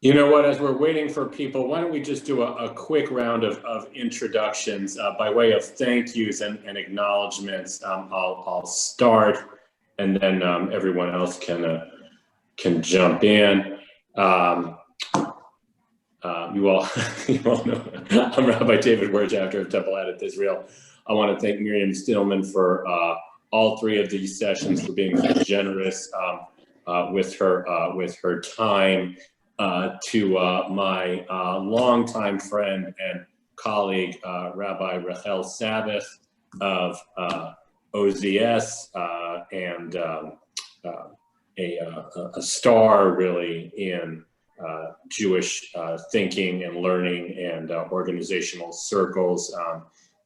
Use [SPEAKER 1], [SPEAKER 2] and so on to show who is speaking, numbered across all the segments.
[SPEAKER 1] You know what, as we're waiting for people, why don't we just do a quick round of introductions by way of thank yous and acknowledgements. I'll start, and then everyone else can jump in. You all know I'm Rabbi David Werchafter of Temple Adat Israel. I want to thank Miriam Stillman for all three of these sessions, for being generous with her time. To my longtime friend and colleague, Rabbi Rachel Sabbath of OZS, and a star really in Jewish thinking and learning and organizational circles.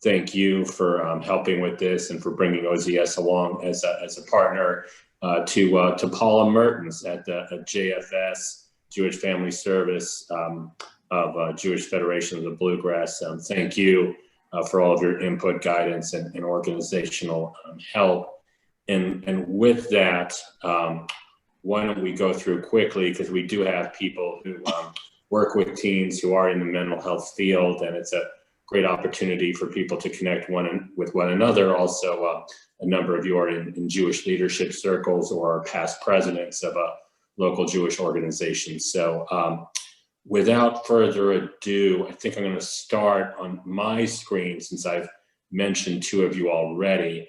[SPEAKER 1] Thank you for helping with this and for bringing OZS along as a partner. To Paula Mertens at JFS, Jewish Family Service of Jewish Federation of the Bluegrass. Thank you for all of your input, guidance, and organizational help. And with that, why don't we go through quickly, because we do have people who work with teens who are in the mental health field, and it's a great opportunity for people to connect with one another. Also, a number of you are in Jewish leadership circles or are past presidents of a local Jewish organizations. So without further ado, I think I'm going to start on my screen, since I've mentioned two of you already,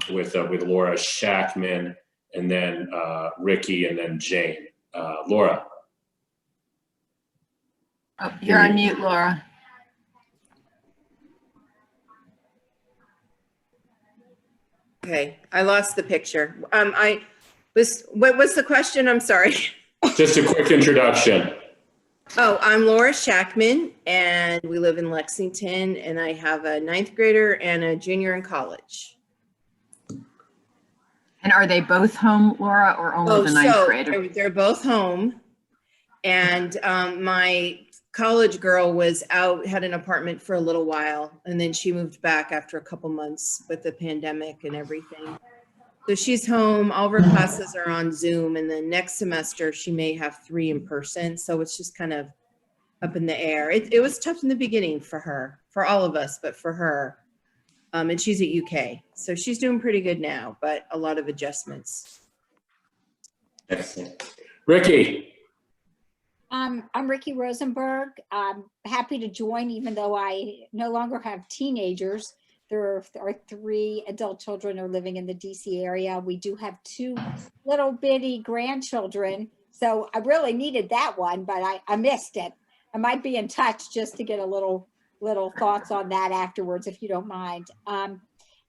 [SPEAKER 1] with Laura Shackman, and then Ricky, and then Jane. Laura.
[SPEAKER 2] Oh, you're on mute, Laura.
[SPEAKER 3] Okay, I lost the picture. What was the question? I'm sorry.
[SPEAKER 1] Just a quick introduction.
[SPEAKER 3] Oh, I'm Laura Shackman, and we live in Lexington, and I have a 9th grader and a junior in college.
[SPEAKER 2] And are they both home, Laura, or only the 9th grader?
[SPEAKER 3] They're both home, and my college girl was out, had an apartment for a little while, and then she moved back after a couple months with the pandemic and everything. So she's home, all of her classes are on Zoom, and then next semester she may have 3 in person. So it's just kind of up in the air. It was tough in the beginning for her, for all of us, but for her. And she's at UK. So she's doing pretty good now, but a lot of adjustments.
[SPEAKER 1] Excellent. Ricky.
[SPEAKER 4] I'm Ricky Rosenberg. I'm happy to join, even though I no longer have teenagers. There are 3 adult children who are living in the DC area. We do have 2 little bitty grandchildren. So I really needed that one, but I missed it. I might be in touch just to get a little thoughts on that afterwards, if you don't mind. I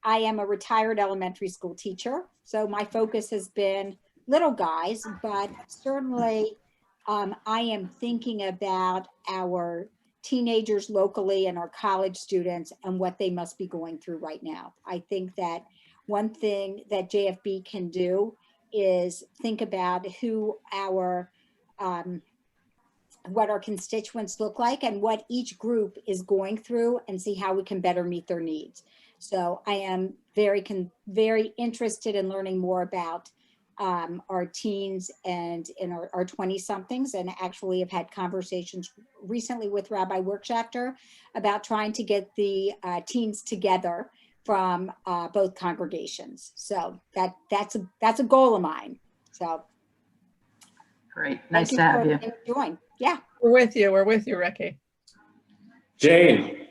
[SPEAKER 4] am a retired elementary school teacher. So my focus has been little guys, but certainly I am thinking about our teenagers locally and our college students and what they must be going through right now. I think that one thing that JFB can do is think about who our what our constituents look like and what each group is going through, and see how we can better meet their needs. So I am very interested in learning more about our teens and in our 20-somethings, and actually have had conversations recently with Rabbi Werchafter about trying to get the teens together from both congregations. So that's a goal of mine. So
[SPEAKER 2] great, nice to have you.
[SPEAKER 4] Join. Yeah,
[SPEAKER 5] we're with you, Ricky.
[SPEAKER 1] Jane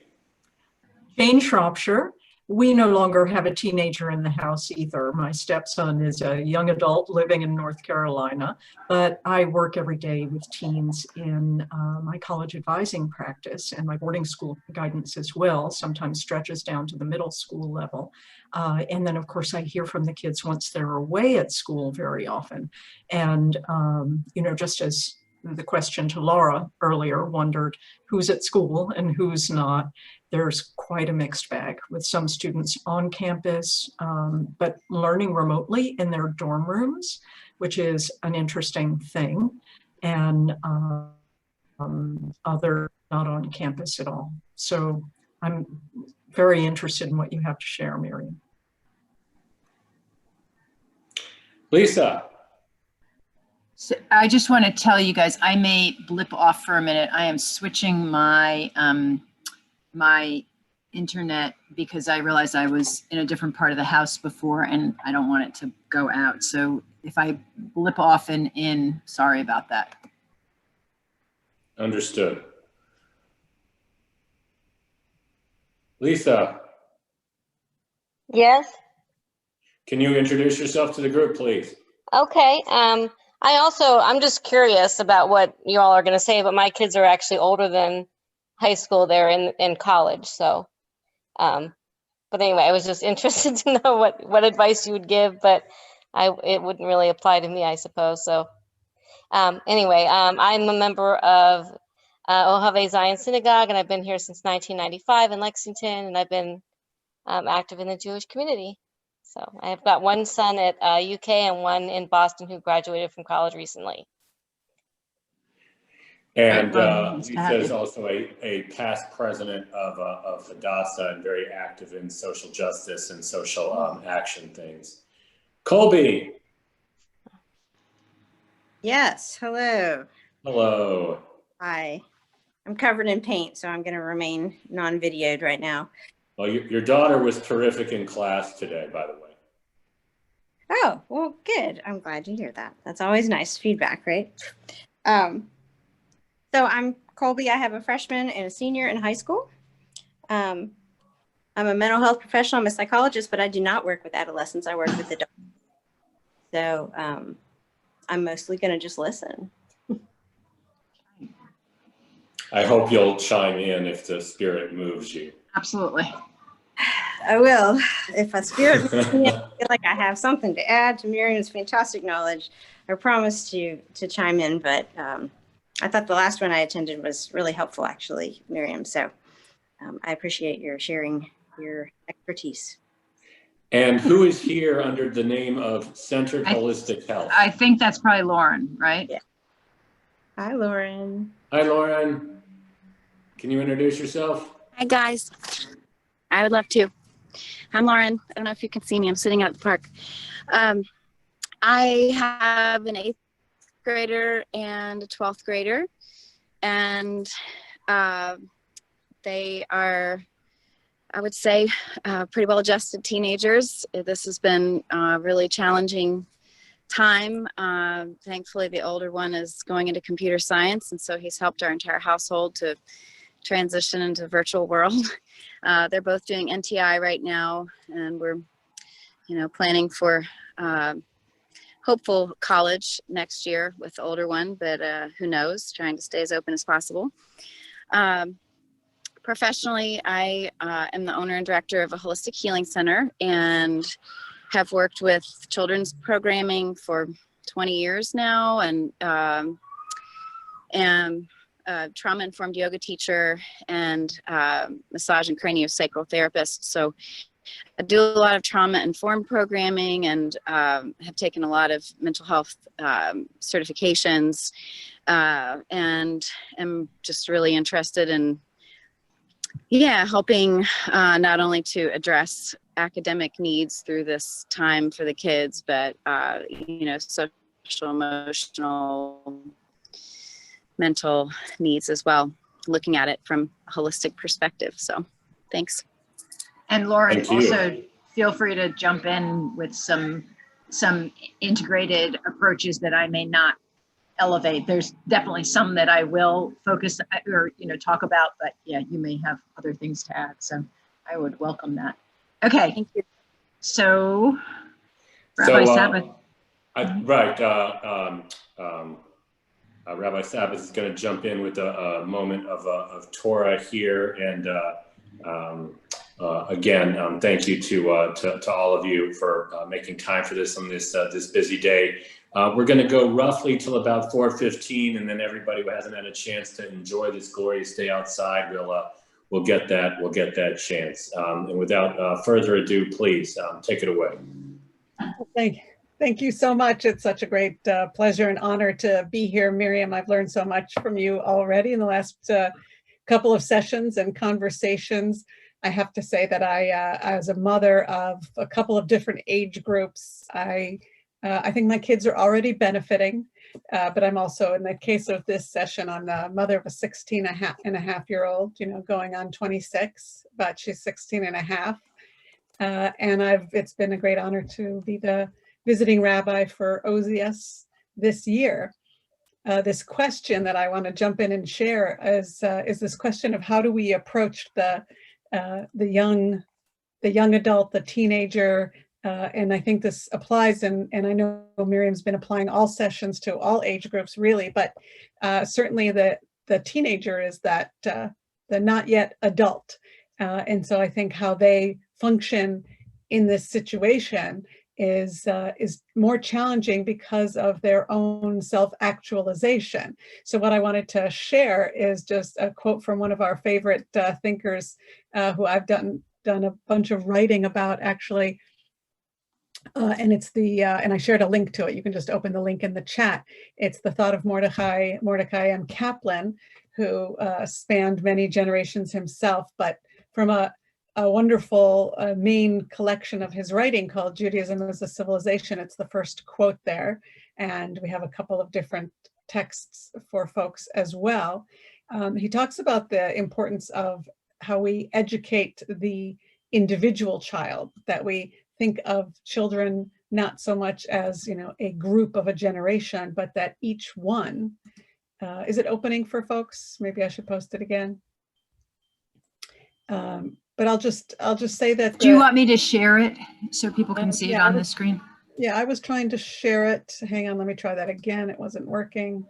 [SPEAKER 5] Shropshire. We no longer have a teenager in the house either. My stepson is a young adult living in North Carolina, but I work every day with teens in my college advising practice, and my boarding school guidance as well sometimes stretches down to the middle school level. And then, of course, I hear from the kids once they're away at school very often. And, just as the question to Laura earlier wondered who's at school and who's not, there's quite a mixed bag, with some students on campus, but learning remotely in their dorm rooms, which is an interesting thing, and other not on campus at all. So I'm very interested in what you have to share, Miriam.
[SPEAKER 1] Lisa.
[SPEAKER 2] So I just want to tell you guys, I may blip off for a minute. I am switching my my internet because I realized I was in a different part of the house before and I don't want it to go out. So if I blip off and in, sorry about that.
[SPEAKER 1] Understood. Lisa,
[SPEAKER 6] Yes.
[SPEAKER 1] can you introduce yourself to the group, please?
[SPEAKER 6] Okay. I'm just curious about what you all are going to say, but my kids are actually older than high school. They're in college. So, but anyway, I was just interested to know what advice you would give, but it wouldn't really apply to me, I suppose. So, anyway, I'm a member of Ojave Zion Synagogue, and I've been here since 1995 in Lexington, and I've been active in the Jewish community. So I've got one son at UK and one in Boston who graduated from college recently.
[SPEAKER 1] And
[SPEAKER 2] Nice to have
[SPEAKER 1] Lisa is
[SPEAKER 2] you.
[SPEAKER 1] also a past president of Hadassah and very active in social justice and social action things. Colby,
[SPEAKER 7] Yes, hello.
[SPEAKER 1] hello.
[SPEAKER 7] Hi. I'm covered in paint, so I'm going to remain non-videoed right now.
[SPEAKER 1] Well, your daughter was terrific in class today, by the way.
[SPEAKER 7] Oh, well, good. I'm glad to hear that. That's always nice feedback, right? So I'm Colby. I have a freshman and a senior in high school. I'm a mental health professional. I'm a psychologist, but I do not work with adolescents. I work with adults. So I'm mostly going to just listen.
[SPEAKER 1] I hope you'll chime in if the spirit moves you.
[SPEAKER 2] Absolutely.
[SPEAKER 7] I will. If a spirit moves me, I feel like I have something to add to Miriam's fantastic knowledge. I promise to chime in, but I thought the last one I attended was really helpful, actually, Miriam. So I appreciate your sharing your expertise.
[SPEAKER 1] And who is here under the name of Centered Holistic Health?
[SPEAKER 2] I think that's probably Lauren, right?
[SPEAKER 7] Yeah. Hi, Lauren.
[SPEAKER 1] Hi, Lauren. Can you introduce yourself?
[SPEAKER 8] Hi, guys. I would love to. I'm Lauren. I don't know if you can see me. I'm sitting out at the park. I have an 8th grader and a 12th grader, and they are, I would say, pretty well-adjusted teenagers. This has been a really challenging time. Thankfully, the older one is going into computer science, and so he's helped our entire household to transition into the virtual world. They're both doing NTI right now, and we're, planning for hopeful college next year with the older one, but who knows, trying to stay as open as possible. Professionally, I am the owner and director of a holistic healing center and have worked with children's programming for 20 years now, and am a trauma-informed yoga teacher and massage and craniosacral therapist. So I do a lot of trauma-informed programming and have taken a lot of mental health certifications, and am just really interested in helping not only to address academic needs through this time for the kids, but social, emotional, mental needs as well, looking at it from a holistic perspective. So thanks.
[SPEAKER 2] And Lauren,
[SPEAKER 1] Thank you.
[SPEAKER 2] also feel free to jump in with some integrated approaches that I may not elevate. There's definitely some that I will focus or talk about, but yeah, you may have other things to add. So I would welcome that. Okay.
[SPEAKER 8] Thank you.
[SPEAKER 2] So Rabbi Sabbath.
[SPEAKER 1] Rabbi Sabbath is going to jump in with a moment of Torah here, and again, thank you to all of you for making time for this on this busy day. We're going to go roughly till about 4:15, and then everybody who hasn't had a chance to enjoy this glorious day outside, we'll get that chance. And without further ado, please take it away.
[SPEAKER 9] Thank you so much. It's such a great pleasure and honor to be here, Miriam. I've learned so much from you already in the last couple of sessions and conversations. I have to say that I, as a mother of a couple of different age groups, I think my kids are already benefiting. But I'm also, in the case of this session, I'm the mother of a 16 and a half year old, going on 26, but she's 16 and a half. And it's been a great honor to be the visiting rabbi for OZS this year. This question that I want to jump in and share is this question of how do we approach the young adult, the teenager, and I think this applies, and I know Miriam's been applying all sessions to all age groups really, but certainly the teenager is that the not yet adult, and so I think how they function in this situation is more challenging because of their own self-actualization. So what I wanted to share is just a quote from one of our favorite thinkers who I've done a bunch of writing about, actually. And it's and I shared a link to it. You can just open the link in the chat. It's the thought of Mordecai M. Kaplan, who spanned many generations himself, but from a wonderful main collection of his writing called Judaism as a Civilization. It's the first quote there. And we have a couple of different texts for folks as well. He talks about the importance of how we educate the individual child, that we think of children not so much as, a group of a generation, but that each one, is it opening for folks? Maybe I should post it again. But I'll just say that.
[SPEAKER 2] Do you want me to share it so people can see it on the screen?
[SPEAKER 9] Yeah, I was trying to share it. Hang on, let me try that again. It wasn't working.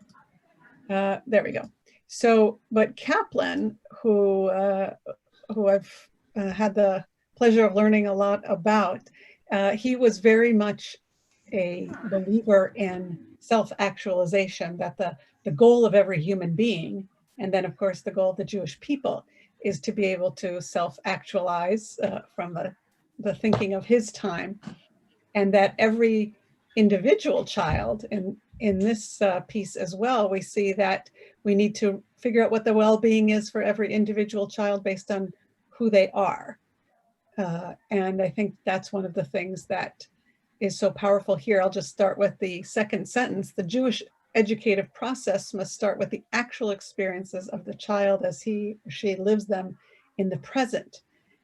[SPEAKER 9] There we go. So, but Kaplan, who I've had the pleasure of learning a lot about, he was very much a believer in self-actualization, that the goal of every human being, and then of course the goal of the Jewish people, is to be able to self-actualize from the thinking of his time, and that every individual child, in this piece as well, we see that we need to figure out what the well-being is for every individual child based on who they are. And I think that's one of the things that is so powerful here. I'll just start with the second sentence. The Jewish educative process must start with the actual experiences of the child as he or she lives them in the present,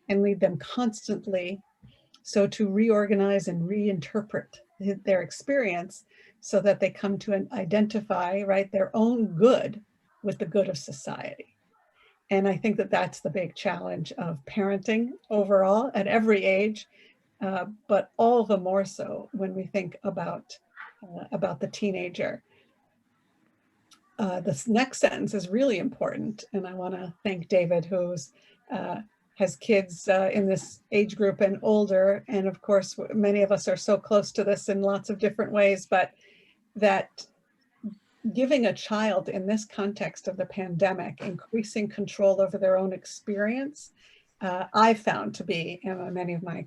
[SPEAKER 9] and lead them constantly so to reorganize and reinterpret their experience so that they come to identify, right, their own good with the good of society. And I think that that's the big challenge of parenting overall at every age, but all the more so when we think about the teenager. This next sentence is really important, and I want to thank David, who's has kids in this age group and older, and of course many of us are so close to this in lots of different ways, but that giving a child in this context of the pandemic increasing control over their own experience, I found to be, and many of my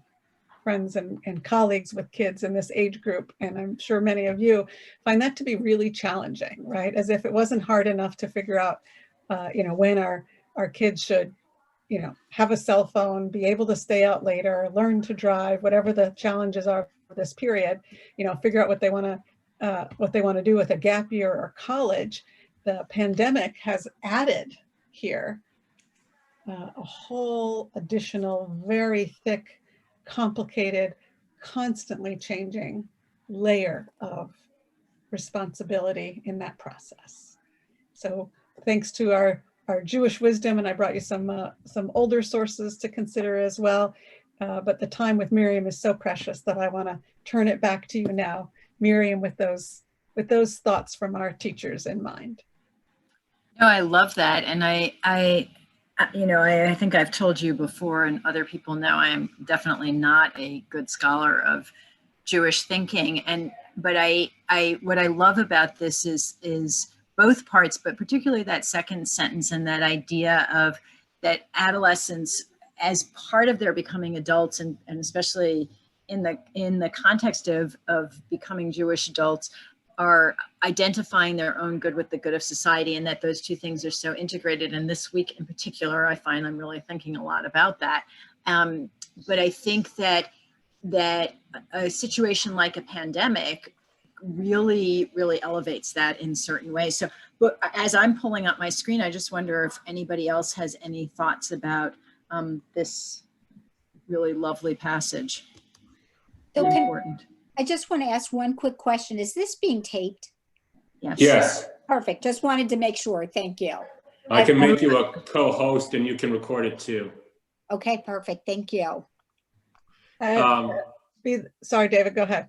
[SPEAKER 9] friends and colleagues with kids in this age group, and I'm sure many of you find that to be really challenging, right? As if it wasn't hard enough to figure out, when our kids should, have a cell phone, be able to stay out later, learn to drive, whatever the challenges are for this period, figure out what they want to do with a gap year or college. The pandemic has added here a whole additional, very thick, complicated, constantly changing layer of responsibility in that process. So thanks to our Jewish wisdom, and I brought you some older sources to consider as well, but the time with Miriam is so precious that I want to turn it back to you now, Miriam, with those thoughts from our teachers in mind.
[SPEAKER 2] No, I love that, and I think I've told you before, and other people know I am definitely not a good scholar of Jewish thinking, but what I love about this is both parts, but particularly that second sentence and that idea of that adolescents, as part of their becoming adults, and especially in the context of becoming Jewish adults, are identifying their own good with the good of society, and that those two things are so integrated. And this week in particular, I find I'm really thinking a lot about that. But I think that a situation like a pandemic really, really elevates that in certain ways. So, but as I'm pulling up my screen, I just wonder if anybody else has any thoughts about this really lovely passage.
[SPEAKER 4] So
[SPEAKER 2] Important.
[SPEAKER 4] I just want to ask one quick question. Is this being taped?
[SPEAKER 2] Yes.
[SPEAKER 1] Yes,
[SPEAKER 4] Perfect. Just wanted to make sure. Thank you.
[SPEAKER 1] I can make you a co-host and you can record it too.
[SPEAKER 4] Okay, perfect. Thank you.
[SPEAKER 9] Sorry, David, go ahead.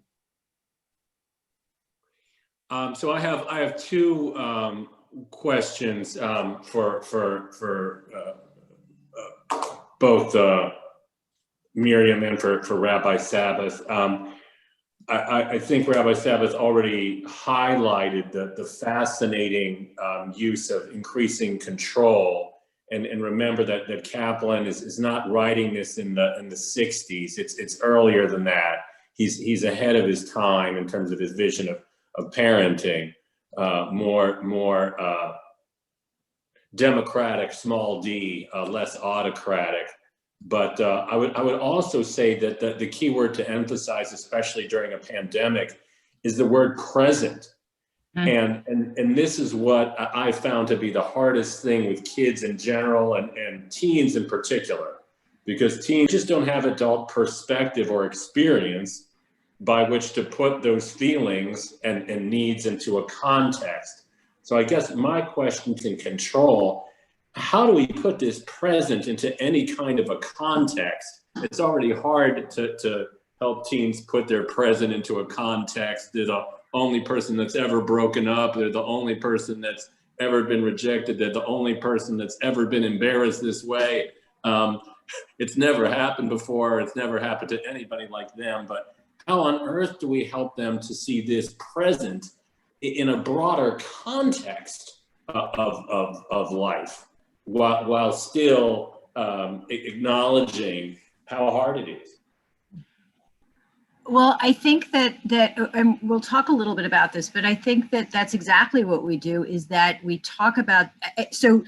[SPEAKER 1] So I have two questions for both Miriam and for Rabbi Sabbath. I think Rabbi Sabbath already highlighted the fascinating use of increasing control. And remember that Kaplan is not writing this in the 60s. It's earlier than that. He's ahead of his time in terms of his vision of parenting, more democratic, small d, less autocratic. But I would also say that the key word to emphasize, especially during a pandemic, is the word present. And this is what I found to be the hardest thing with kids in general and teens in particular, because teens just don't have adult perspective or experience by which to put those feelings and needs into a context. So I guess my question's in control. How do we put this present into any kind of a context? It's already hard to help teens put their present into a context. They're the only person that's ever broken up. They're the only person that's ever been rejected. They're the only person that's ever been embarrassed this way. It's never happened before. It's never happened to anybody like them. But how on earth do we help them to see this present in a broader context of life, while still acknowledging how hard it is?
[SPEAKER 2] Well, I think that and we'll talk a little bit about this, but I think that that's exactly what we do, is that we talk about, so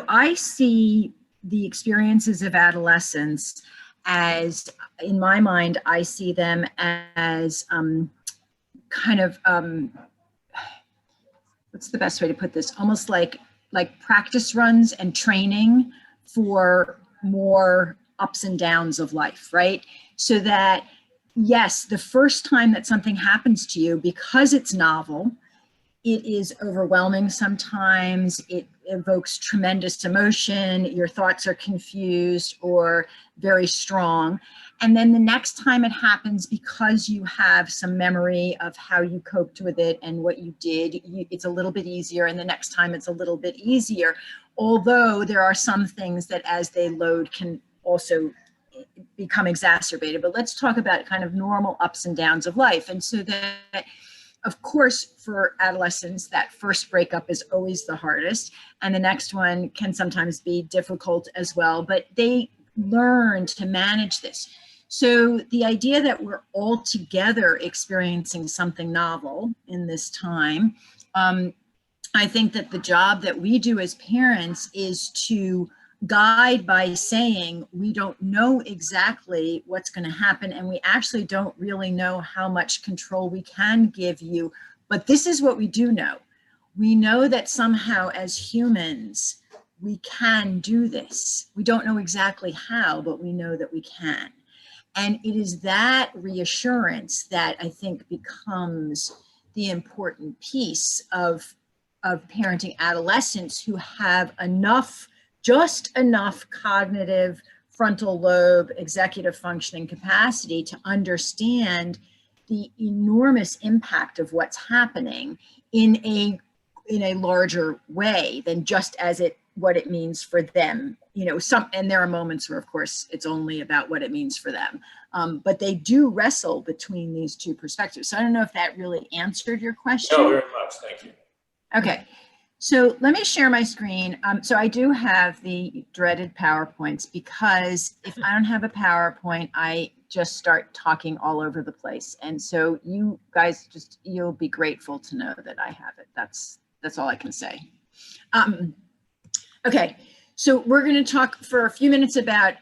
[SPEAKER 2] I see the experiences of adolescence as, in my mind, I see them as kind of, what's the best way to put this? Almost like practice runs and training for more ups and downs of life, right? So that, yes, the first time that something happens to you, because it's novel, it is overwhelming sometimes, it evokes tremendous emotion, your thoughts are confused or very strong. And then the next time it happens, because you have some memory of how you coped with it and what you did, it's a little bit easier. And the next time it's a little bit easier. Although there are some things that as they load can also become exacerbated. But let's talk about kind of normal ups and downs of life. And so that, of course, for adolescents, that first breakup is always the hardest. And the next one can sometimes be difficult as well, but they learn to manage this. So the idea that we're all together experiencing something novel in this time, I think that the job that we do as parents is to guide by saying, we don't know exactly what's going to happen, and we actually don't really know how much control we can give you. But this is what we do know. We know that somehow as humans, we can do this. We don't know exactly how, but we know that we can. And it is that reassurance that I think becomes the important piece of parenting adolescents who have just enough cognitive frontal lobe executive functioning capacity to understand the enormous impact of what's happening in a larger way than just what it means for them. And there are moments where, of course, it's only about what it means for them. But they do wrestle between these two perspectives. So I don't know if that really answered your question.
[SPEAKER 1] No, very much. Thank you.
[SPEAKER 2] Okay. So let me share my screen. So I do have the dreaded PowerPoints, because if I don't have a PowerPoint, I just start talking all over the place. And so you guys you'll be grateful to know that I have it. That's all I can say. Okay, so we're going to talk for a few minutes about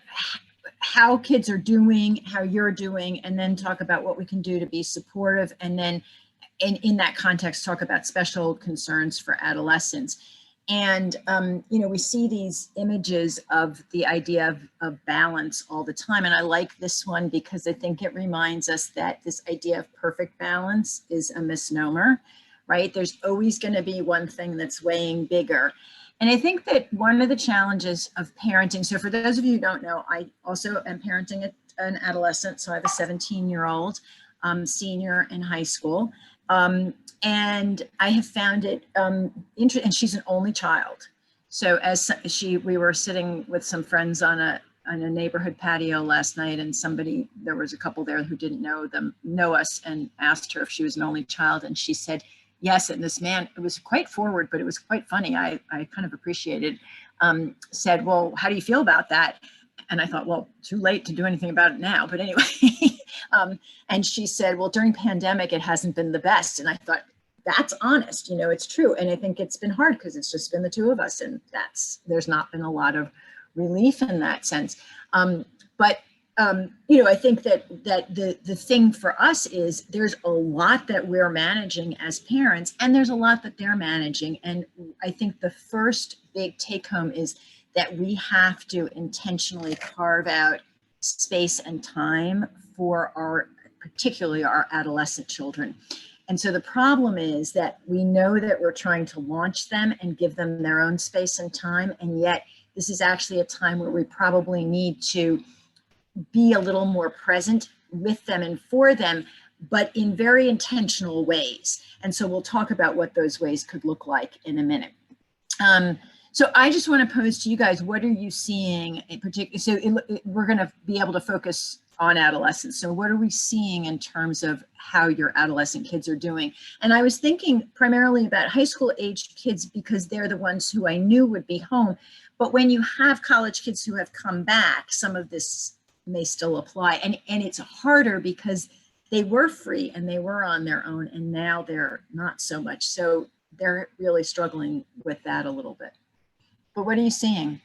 [SPEAKER 2] how kids are doing, how you're doing, and then talk about what we can do to be supportive. And then in that context, talk about special concerns for adolescents. And, we see these images of the idea of balance all the time. And I like this one because I think it reminds us that this idea of perfect balance is a misnomer, right? There's always going to be one thing that's weighing bigger. And I think that one of the challenges of parenting, so for those of you who don't know, I also am parenting an adolescent. So I have a 17-year-old senior in high school. And I have found it interesting, and she's an only child. So we were sitting with some friends on a neighborhood patio last night, and there was a couple there who didn't know us, and asked her if she was an only child, and she said yes. And this man, it was quite forward, but it was quite funny. I kind of appreciated, said, well, how do you feel about that? And I thought, well, too late to do anything about it now. But anyway, and she said, well, during pandemic, it hasn't been the best. And I thought, that's honest, it's true. And I think it's been hard because it's just been the two of us. And there's not been a lot of relief in that sense. But I think that the thing for us is there's a lot that we're managing as parents, and there's a lot that they're managing. And I think the first big take home is that we have to intentionally carve out space and time for particularly our adolescent children. And so the problem is that we know that we're trying to launch them and give them their own space and time. And yet this is actually a time where we probably need to be a little more present with them and for them, but in very intentional ways. And so we'll talk about what those ways could look like in a minute. So I just want to pose to you guys, what are you seeing in particular? So we're going to be able to focus on adolescents. So what are we seeing in terms of how your adolescent kids are doing? And I was thinking primarily about high school age kids because they're the ones who I knew would be home. But when you have college kids who have come back, some of this may still apply. And it's harder because they were free and they were on their own, and now they're not so much. So they're really struggling with that a little bit. But what are you seeing?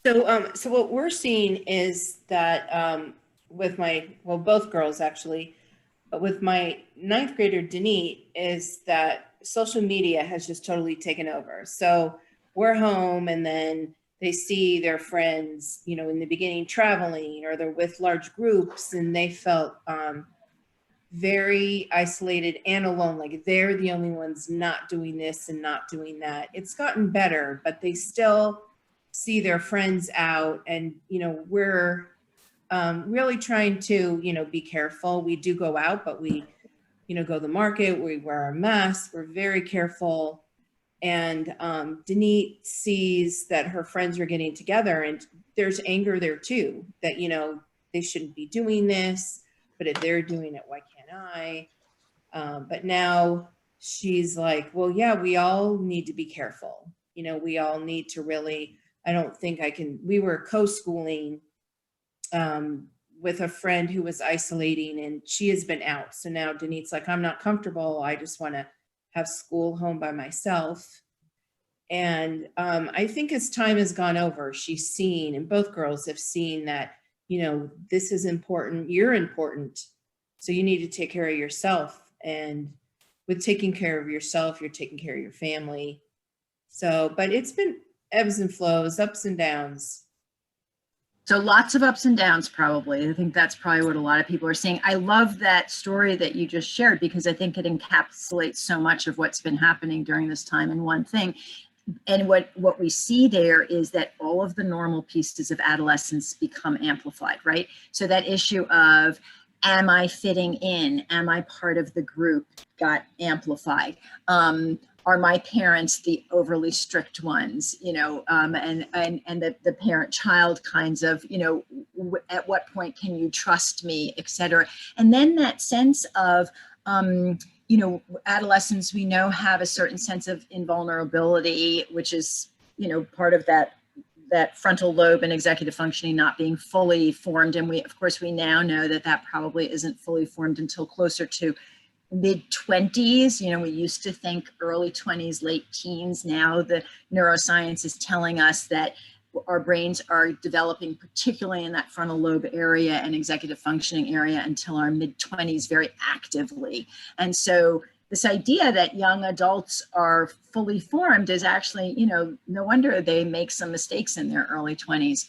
[SPEAKER 3] So what we're seeing is that with both girls actually, but with my 9th grader, Denise, is that social media has just totally taken over. So we're home and then they see their friends, in the beginning traveling, or they're with large groups, and they felt very isolated and alone, like they're the only ones not doing this and not doing that. It's gotten better, but they still see their friends out, and we're really trying to be careful. We do go out, but we go to the market, we wear our masks, we're very careful. And Denise sees that her friends are getting together, and there's anger there too, that they shouldn't be doing this, but if they're doing it, why can't I? But now she's like, well, yeah, we all need to be careful. We all need to really, I don't think I can, we were co-schooling with a friend who was isolating, and she has been out. So now Denise's like, I'm not comfortable. I just want to have school home by myself. And I think as time has gone over, she's seen, and both girls have seen that, this is important. You're important. So you need to take care of yourself. And with taking care of yourself, you're taking care of your family. So, but it's been ebbs and flows, ups and downs.
[SPEAKER 2] So lots of ups and downs, probably. I think that's probably what a lot of people are seeing. I love that story that you just shared, because I think it encapsulates so much of what's been happening during this time in one thing. And what we see there is that all of the normal pieces of adolescence become amplified, right? So that issue of, am I fitting in? Am I part of the group? Got amplified. Are my parents the overly strict ones? And the parent-child kinds of, at what point can you trust me, et cetera. And then that sense of, adolescents, we know, have a certain sense of invulnerability, which is, part of that frontal lobe and executive functioning not being fully formed. And we now know that probably isn't fully formed until closer to mid-20s. We used to think early 20s, late teens. Now the neuroscience is telling us that our brains are developing, particularly in that frontal lobe area and executive functioning area, until our mid-20s very actively. And so this idea that young adults are fully formed is actually, you know, no wonder they make some mistakes in their early 20s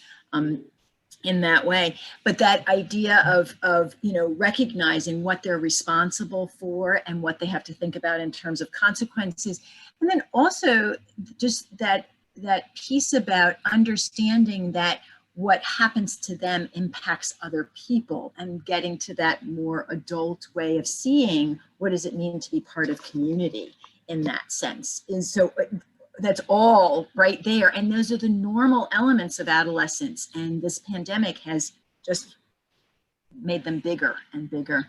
[SPEAKER 2] in that way. But that idea of, you know, recognizing what they're responsible for and what they have to think about in terms of consequences. And then also just that piece about understanding that what happens to them impacts other people, and getting to that more adult way of seeing what does it mean to be part of community in that sense. And so that's all right there. And those are the normal elements of adolescence. And this pandemic has just made them bigger and bigger.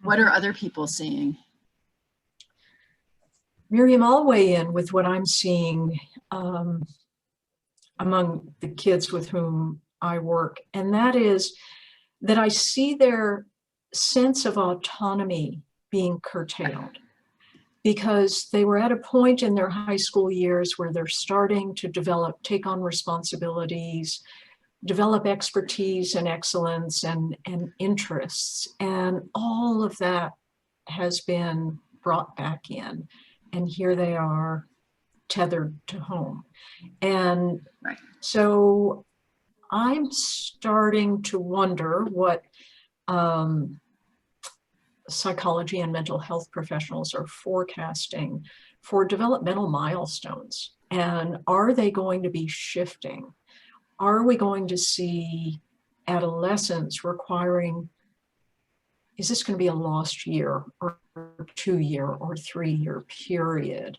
[SPEAKER 2] What are other people seeing?
[SPEAKER 5] Miriam, I'll weigh in with what I'm seeing among the kids with whom I work. And that is that I see their sense of autonomy being curtailed, because they were at a point in their high school years where they're starting to take on responsibilities, develop expertise and excellence and interests. And all of that has been brought back in. And here they are tethered to home. And so I'm starting to wonder what psychology and mental health professionals are forecasting for developmental milestones. And are they going to be shifting? Are we going to see adolescence requiring, is this going to be a lost year or 2-year or 3-year period?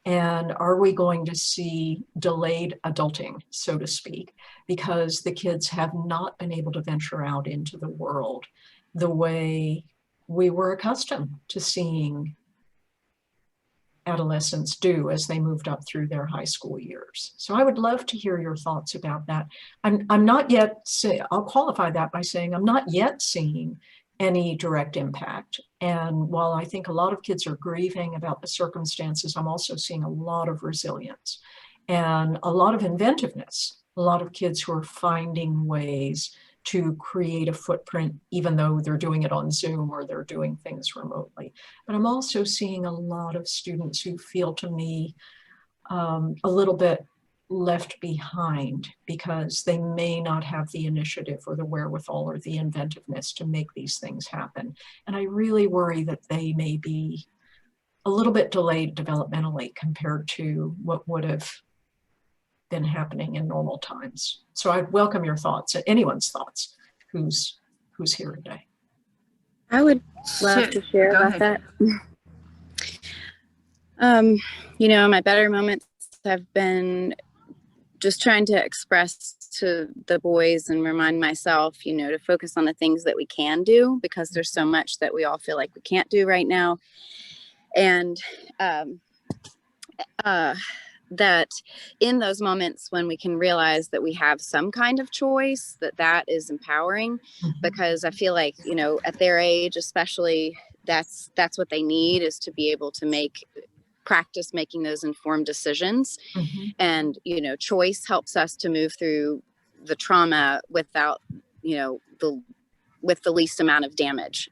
[SPEAKER 5] And are we going to see delayed adulting, so to speak, because the kids have not been able to venture out into the world the way we were accustomed to seeing adolescents do as they moved up through their high school years? So I would love to hear your thoughts about that. I'm not yet, I'll qualify that by saying I'm not yet seeing any direct impact. And while I think a lot of kids are grieving about the circumstances, I'm also seeing a lot of resilience and a lot of inventiveness, a lot of kids who are finding ways to create a footprint, even though they're doing it on Zoom or they're doing things remotely. But I'm also seeing a lot of students who feel to me a little bit left behind because they may not have the initiative or the wherewithal or the inventiveness to make these things happen. And I really worry that they may be a little bit delayed developmentally compared to what would have been happening in normal times. So I welcome your thoughts, anyone's thoughts who's here today.
[SPEAKER 8] I would love to share about that. You know, my better moments have been just trying to express to the boys and remind myself, you know, to focus on the things that we can do, because there's so much that we all feel like we can't do right now. And that in those moments when we can realize that we have some kind of choice, that is empowering, because I feel like, you know, at their age, especially, that's what they need, is to be able to practice making those informed decisions. And, you know, choice helps us to move through the trauma without, you know, with the least amount of damage.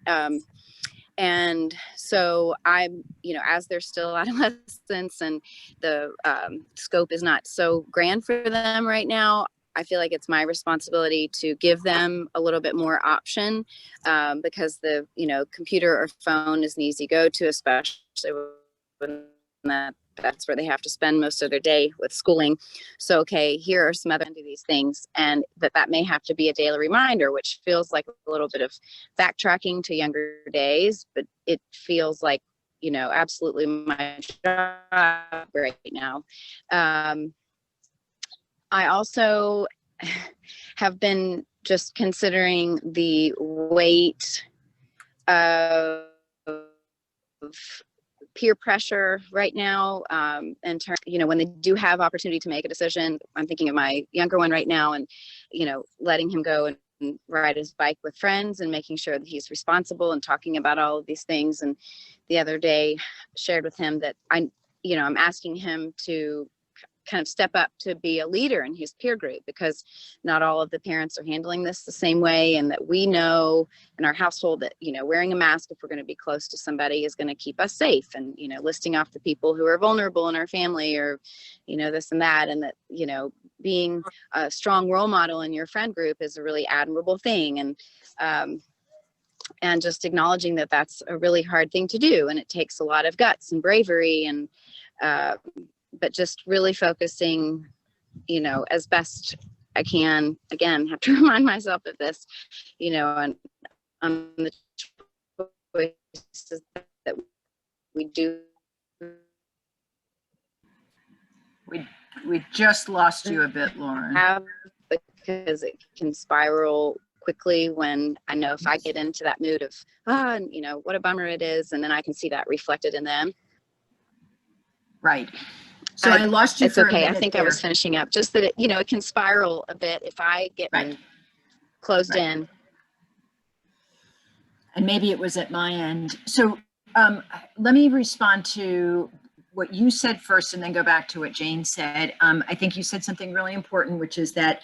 [SPEAKER 8] And so I'm, you know, as they're still adolescents and the scope is not so grand for them right now, I feel like it's my responsibility to give them a little bit more option, because the, you know, computer or phone is an easy go-to, especially when that's where they have to spend most of their day with schooling. So, okay, here are some other these things, and that may have to be a daily reminder, which feels like a little bit of backtracking to younger days, but it feels like, you know, absolutely my job right now. I also have been just considering the weight of peer pressure right now, in terms, you know, when they do have opportunity to make a decision. I'm thinking of my younger one right now, and, you know, letting him go and ride his bike with friends and making sure that he's responsible and talking about all of these things. And the other day shared with him that I'm asking him to kind of step up to be a leader in his peer group, because not all of the parents are handling this the same way. And that we know in our household that, you know, wearing a mask if we're going to be close to somebody is going to keep us safe. And, you know, listing off the people who are vulnerable in our family, or, you know, this and that. And that, you know, being a strong role model in your friend group is a really admirable thing. And just acknowledging that that's a really hard thing to do. And it takes a lot of guts and bravery, and, but just really focusing, you know, as best I can, again, have to remind myself of this, you know, on the choices that we do.
[SPEAKER 2] We just lost you a bit, Lauren.
[SPEAKER 8] Have, because it can spiral quickly when I know if I get into that mood of, you know, what a bummer it is. And then I can see that reflected in them.
[SPEAKER 2] Right. So I lost you
[SPEAKER 8] it's
[SPEAKER 2] for
[SPEAKER 8] okay.
[SPEAKER 2] a minute
[SPEAKER 8] I think
[SPEAKER 2] there.
[SPEAKER 8] I was finishing up. Just that, you know, it can spiral a bit if I get
[SPEAKER 2] Right.
[SPEAKER 8] closed
[SPEAKER 2] Right.
[SPEAKER 8] in.
[SPEAKER 2] And maybe it was at my end. So let me respond to what you said first and then go back to what Jane said. I think you said something really important, which is that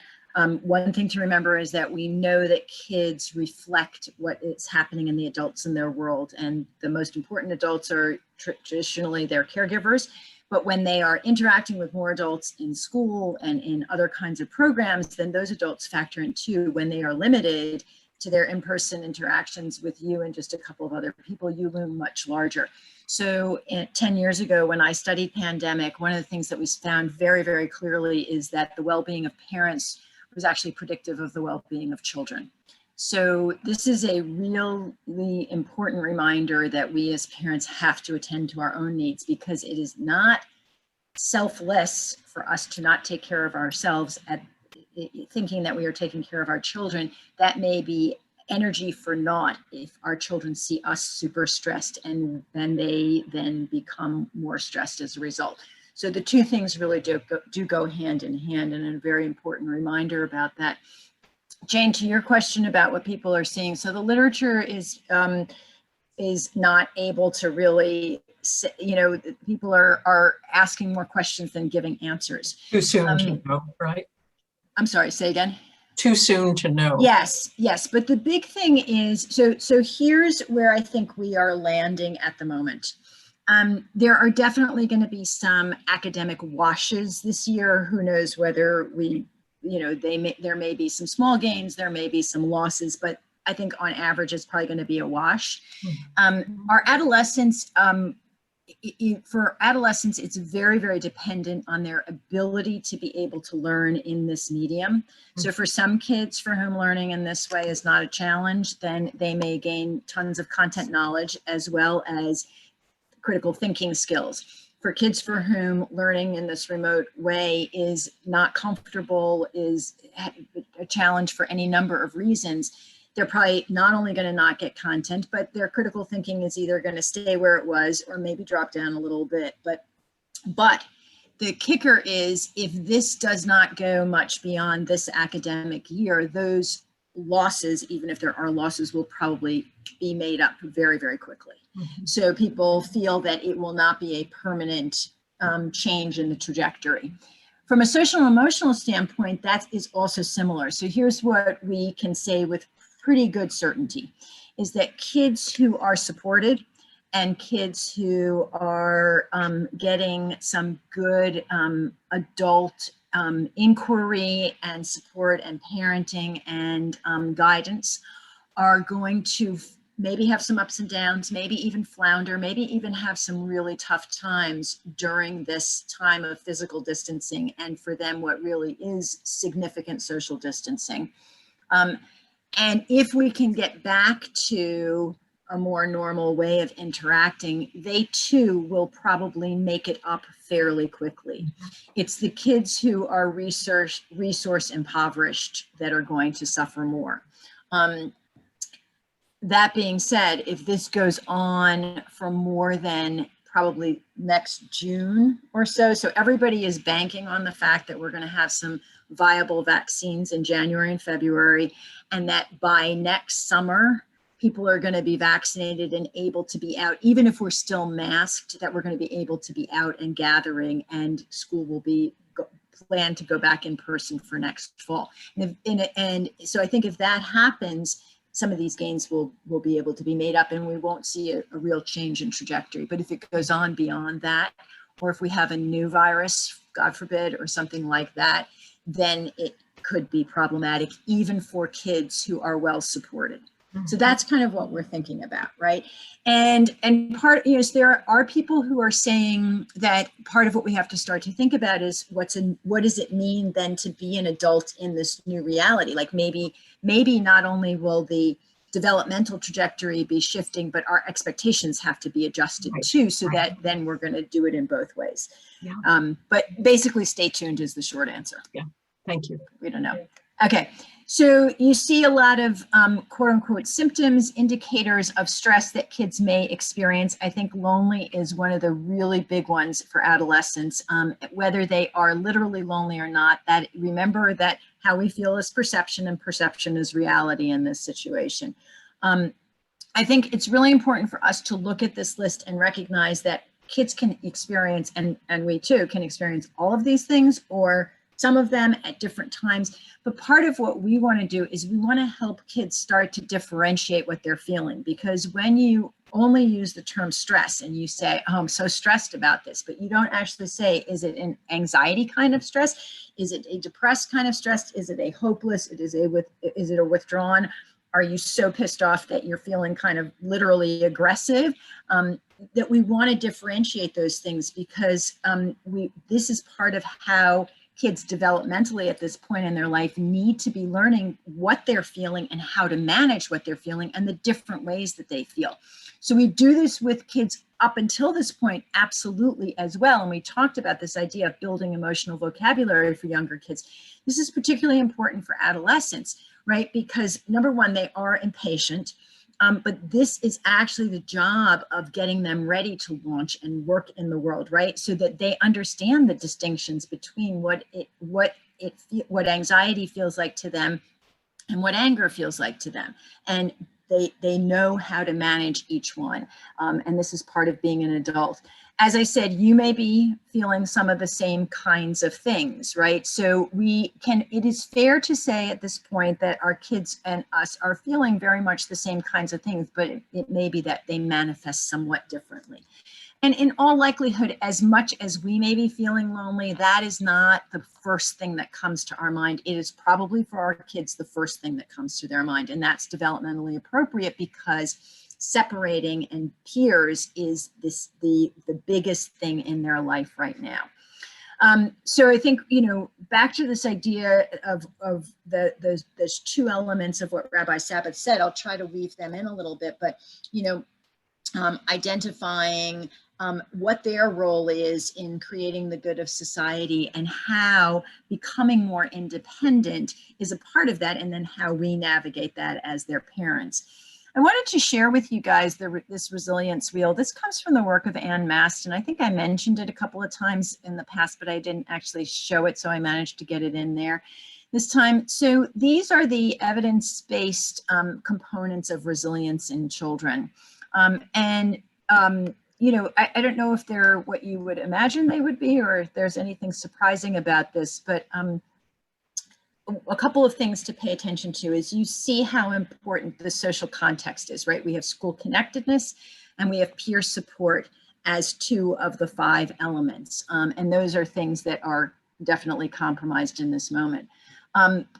[SPEAKER 2] one thing to remember is that we know that kids reflect what is happening in the adults in their world. And the most important adults are traditionally their caregivers. But when they are interacting with more adults in school and in other kinds of programs, then those adults factor in too. When they are limited to their in-person interactions with you and just a couple of other people, you loom much larger. So 10 years ago, when I studied pandemic, one of the things that we found very, very clearly is that the well-being of parents was actually predictive of the well-being of children. So this is a really important reminder that we as parents have to attend to our own needs, because it is not selfless for us to not take care of ourselves at thinking that we are taking care of our children. That may be energy for naught if our children see us super stressed, and then they become more stressed as a result. So the two things really do go hand in hand, and a very important reminder about that. Jane, to your question about what people are seeing, so the literature is not able to really, you know, people are asking more questions than giving answers.
[SPEAKER 5] Too soon to know, right?
[SPEAKER 2] I'm sorry, say again.
[SPEAKER 5] Too soon to know.
[SPEAKER 2] Yes, yes. But the big thing is, so here's where I think we are landing at the moment. There are definitely going to be some academic washes this year. Who knows whether we, you know, there may be some small gains, there may be some losses, but I think on average it's probably going to be a wash. Our adolescents, for adolescents, it's very, very dependent on their ability to be able to learn in this medium. So for some kids for whom learning in this way is not a challenge, then they may gain tons of content knowledge as well as critical thinking skills. For kids for whom learning in this remote way is not comfortable, is a challenge for any number of reasons, they're probably not only going to not get content, but their critical thinking is either going to stay where it was or maybe drop down a little bit. But the kicker is, if this does not go much beyond this academic year, those losses, even if there are losses, will probably be made up very, very quickly. So people feel that it will not be a permanent change in the trajectory. From a social and emotional standpoint, that is also similar. So here's what we can say with pretty good certainty, is that kids who are supported and kids who are getting some good adult inquiry and support and parenting and guidance are going to maybe have some ups and downs, maybe even flounder, maybe even have some really tough times during this time of physical distancing, and for them what really is significant social distancing. And if we can get back to a more normal way of interacting, they too will probably make it up fairly quickly. It's the kids who are resource impoverished that are going to suffer more. That being said, if this goes on for more than probably next June or so, so everybody is banking on the fact that we're going to have some viable vaccines in January and February, and that by next summer, people are going to be vaccinated and able to be out, even if we're still masked, that we're going to be able to be out and gathering, and school will be plan to go back in person for next fall. And so I think if that happens, some of these gains will be able to be made up, and we won't see a real change in trajectory. But if it goes on beyond that, or if we have a new virus, God forbid, or something like that, then it could be problematic even for kids who are well supported. So that's kind of what we're thinking about, right? And part, you know, there are people who are saying that part of what we have to start to think about is what does it mean then to be an adult in this new reality? Like maybe not only will the developmental trajectory be shifting, but our expectations have to be adjusted too, so that then we're going to do it in both ways.
[SPEAKER 5] Yeah.
[SPEAKER 2] But basically, stay tuned is the short answer.
[SPEAKER 5] Yeah. Thank you.
[SPEAKER 2] We don't know. Okay. So you see a lot of quote unquote symptoms, indicators of stress that kids may experience. I think lonely is one of the really big ones for adolescents, whether they are literally lonely or not. That remember that how we feel is perception, and perception is reality in this situation. I think it's really important for us to look at this list and recognize that kids can experience, and we too can experience, all of these things, or some of them at different times. But part of what we want to do is we want to help kids start to differentiate what they're feeling, because when you only use the term stress and you say, oh, I'm so stressed about this, but you don't actually say, is it an anxiety kind of stress? Is it a depressed kind of stress? Is it a hopeless? Is it a withdrawn? Are you so pissed off that you're feeling kind of literally aggressive? That we want to differentiate those things, because this is part of how kids developmentally at this point in their life need to be learning what they're feeling and how to manage what they're feeling and the different ways that they feel. So we do this with kids up until this point, absolutely, as well. And we talked about this idea of building emotional vocabulary for younger kids. This is particularly important for adolescents, right? Because number one, they are impatient. But this is actually the job of getting them ready to launch and work in the world, right? So that they understand the distinctions between what anxiety feels like to them and what anger feels like to them. And they know how to manage each one. And this is part of being an adult. As I said, you may be feeling some of the same kinds of things, right? So it is fair to say at this point that our kids and us are feeling very much the same kinds of things, but it may be that they manifest somewhat differently. And in all likelihood, as much as we may be feeling lonely, that is not the first thing that comes to our mind. It is probably for our kids the first thing that comes to their mind. And that's developmentally appropriate, because separating and peers is the biggest thing in their life right now. So I think, back to this idea of those two elements of what Rabbi Sabbath said, I'll try to weave them in a little bit, but, identifying what their role is in creating the good of society, and how becoming more independent is a part of that, and then how we navigate that as their parents. I wanted to share with you guys this resilience wheel. This comes from the work of Ann Maston. I think I mentioned it a couple of times in the past, but I didn't actually show it, so I managed to get it in there this time. So these are the evidence-based components of resilience in children. I don't know if they're what you would imagine they would be, or if there's anything surprising about this, but a couple of things to pay attention to is you see how important the social context is, right? We have school connectedness and we have peer support as two of the 5 elements. And those are things that are definitely compromised in this moment.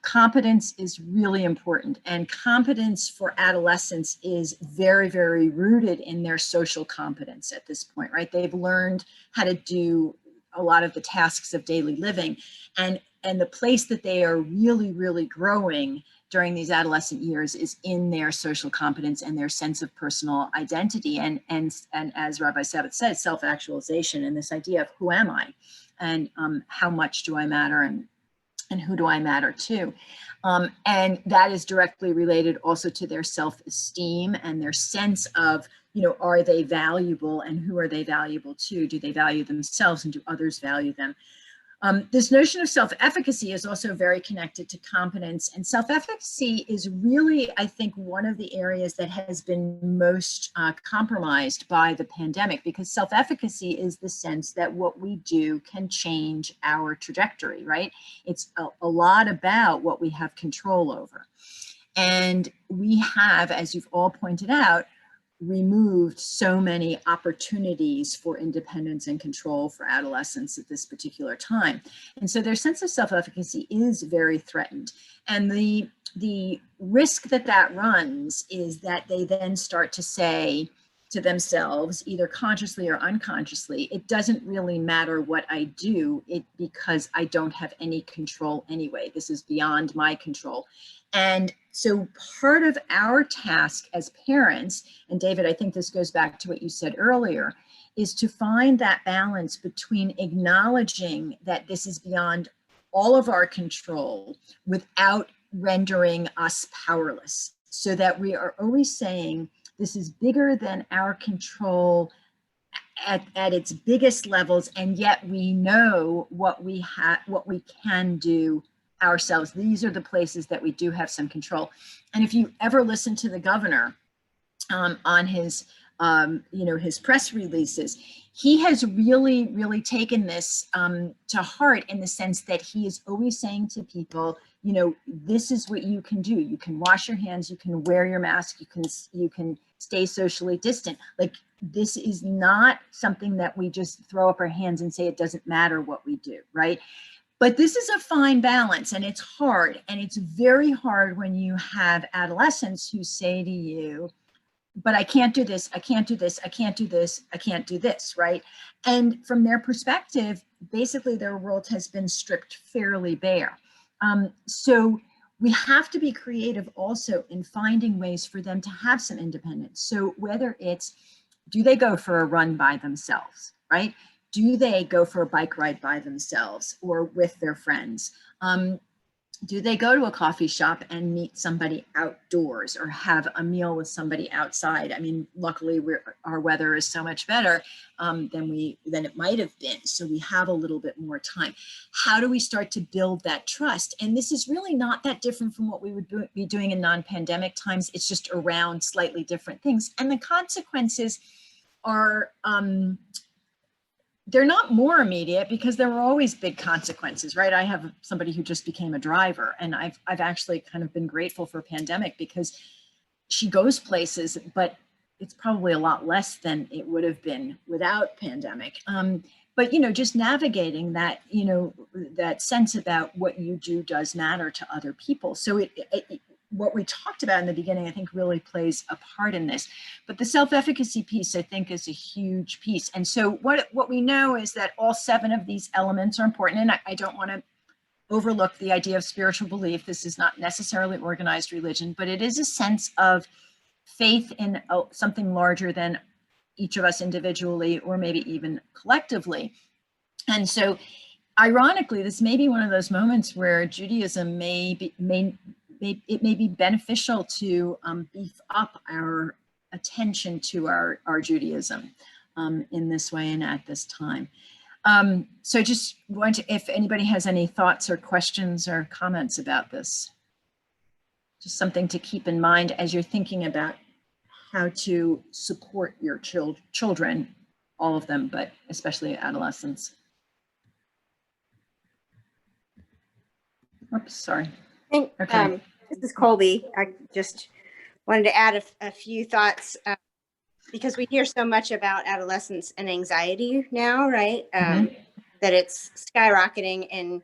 [SPEAKER 2] Competence is really important, and competence for adolescents is very, very rooted in their social competence at this point, right? They've learned how to do a lot of the tasks of daily living, and the place that they are really, really growing during these adolescent years is in their social competence and their sense of personal identity. And as Rabbi Sabbath said, self-actualization, and this idea of who am I, and how much do I matter, and who do I matter to? And that is directly related also to their self-esteem and their sense of, are they valuable, and who are they valuable to? Do they value themselves, and do others value them? This notion of self-efficacy is also very connected to competence, and self-efficacy is really, I think, one of the areas that has been most compromised by the pandemic, because self-efficacy is the sense that what we do can change our trajectory, right? It's a lot about what we have control over. And we have, as you've all pointed out, removed so many opportunities for independence and control for adolescents at this particular time. And so their sense of self-efficacy is very threatened. And the risk that runs is that they then start to say to themselves, either consciously or unconsciously, it doesn't really matter what I do, because I don't have any control anyway. This is beyond my control. And so part of our task as parents, and David, I think this goes back to what you said earlier, is to find that balance between acknowledging that this is beyond all of our control without rendering us powerless, so that we are always saying this is bigger than our control at its biggest levels, and yet we know what we can do ourselves. These are the places that we do have some control. And if you ever listen to the governor on his his press releases, he has really taken this to heart, in the sense that he is always saying to people, this is what you can do. You can wash your hands, you can wear your mask, you can stay socially distant. Like, this is not something that we just throw up our hands and say it doesn't matter what we do, right? But this is a fine balance, and it's hard. And it's very hard when you have adolescents who say to you, but I can't do this, I can't do this, I can't do this, I can't do this, right? And from their perspective, basically their world has been stripped fairly bare. So we have to be creative also in finding ways for them to have some independence. So whether it's, do they go for a run by themselves, right? Do they go for a bike ride by themselves or with their friends? Do they go to a coffee shop and meet somebody outdoors or have a meal with somebody outside? I mean, luckily our weather is so much better than it might have been. So we have a little bit more time. How do we start to build that trust? And this is really not that different from what we would be doing in non-pandemic times. It's just around slightly different things. And the consequences are, they're not more immediate, because there were always big consequences, right? I have somebody who just became a driver, and I've actually kind of been grateful for pandemic, because she goes places, but it's probably a lot less than it would have been without pandemic. But, just navigating that, that sense about what you do does matter to other people. So what we talked about in the beginning, I think, really plays a part in this. But the self-efficacy piece, I think, is a huge piece. And so what we know is that all 7 of these elements are important. And I don't want to overlook the idea of spiritual belief. This is not necessarily organized religion, but it is a sense of faith in something larger than each of us individually, or maybe even collectively. And so, ironically, this may be one of those moments where Judaism may be beneficial to beef up our attention to our Judaism in this way and at this time. So just want to, if anybody has any thoughts or questions or comments about this, just something to keep in mind as you're thinking about how to support your children, all of them, but especially adolescents. Oops, sorry.
[SPEAKER 7] Okay. This is Colby. I just wanted to add a few thoughts because we hear so much about adolescence and anxiety now, right? That it's skyrocketing, and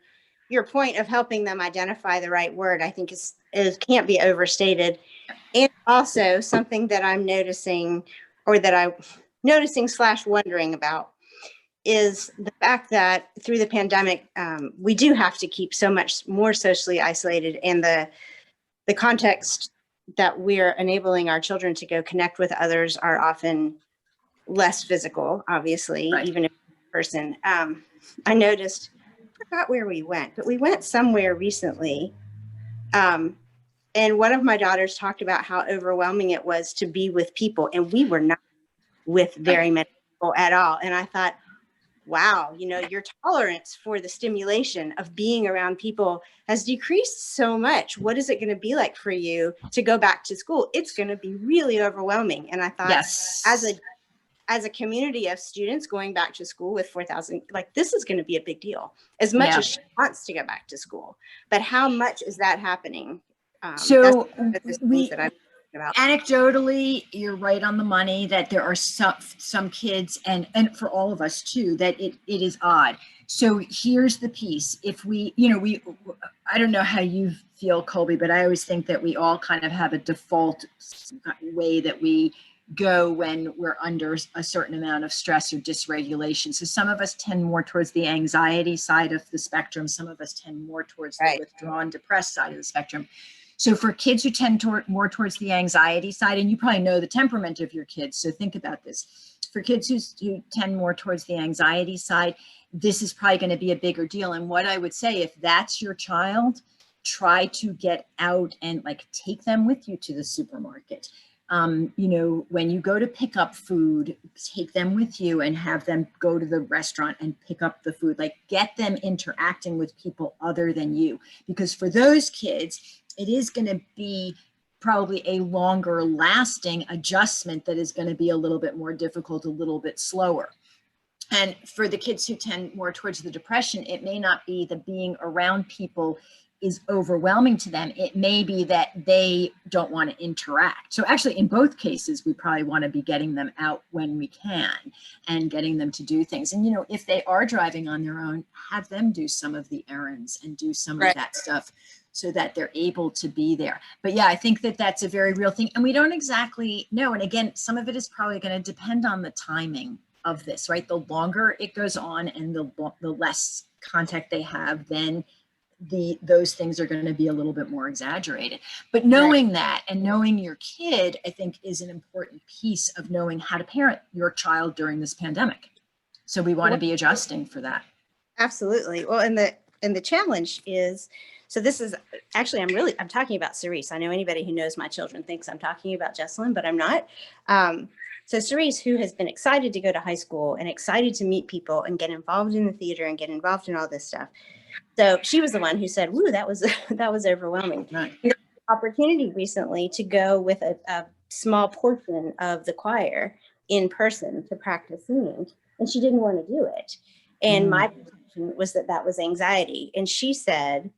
[SPEAKER 7] your point of helping them identify the right word, I think is can't be overstated. And also something that I'm noticing, or that I'm noticing / wondering about, is the fact that through the pandemic, we do have to keep so much more socially isolated, and the context that we're enabling our children to go connect with others are often less physical, obviously, right. Even if in person. I noticed, I forgot where we went, but we went somewhere recently. And one of my daughters talked about how overwhelming it was to be with people, and we were not with very many people at all. And I thought, wow, your tolerance for the stimulation of being around people has decreased so much. What is it going to be like for you to go back to school? It's going to be really overwhelming. And I thought,
[SPEAKER 2] Yes.
[SPEAKER 7] as a community of students going back to school with 4,000, like, this is going to be a big deal, as much as she wants to go back to school. But how much is that happening?
[SPEAKER 2] So
[SPEAKER 7] that's things that I'm thinking about.
[SPEAKER 2] Anecdotally, you're right on the money that there are some kids, and for all of us too, that it is odd. So here's the piece. If we, I don't know how you feel, Colby, but I always think that we all kind of have a default way that we go when we're under a certain amount of stress or dysregulation. So some of us tend more towards the anxiety side of the spectrum. Some of us tend more towards the withdrawn, depressed side of the spectrum. So for kids who tend more towards the anxiety side, and you probably know the temperament of your kids, so think about this. For kids who tend more towards the anxiety side, this is probably going to be a bigger deal. And what I would say, if that's your child, try to get out and like take them with you to the supermarket. When you go to pick up food, take them with you and have them go to the restaurant and pick up the food, like get them interacting with people other than you. Because for those kids, it is going to be probably a longer lasting adjustment that is going to be a little bit more difficult, a little bit slower. And for the kids who tend more towards the depression, it may not be the being around people is overwhelming to them. It may be that they don't want to interact. So actually, in both cases, we probably want to be getting them out when we can and getting them to do things. And, if they are driving on their own, have them do some of the errands and do some of that stuff so that they're able to be there. But yeah, I think that that's a very real thing. And we don't exactly know. And again, some of it is probably going to depend on the timing of this, right? The longer it goes on and the less contact they have, then those things are going to be a little bit more exaggerated. But knowing that and knowing your kid, I think, is an important piece of knowing how to parent your child during this pandemic. So we want to be adjusting for that.
[SPEAKER 7] Absolutely. Well, and the challenge is, so this is actually, I'm talking about Cerise. I know anybody who knows my children thinks I'm talking about Jesselyn, but I'm not. So Cerise, who has been excited to go to high school and excited to meet people and get involved in the theater and get involved in all this stuff. So she was the one who said, "Woo, that was overwhelming."
[SPEAKER 2] Right.
[SPEAKER 7] We had an opportunity recently to go with a small portion of the choir in person to practice singing, and she didn't want to do it. And my perception was that was anxiety. And she said,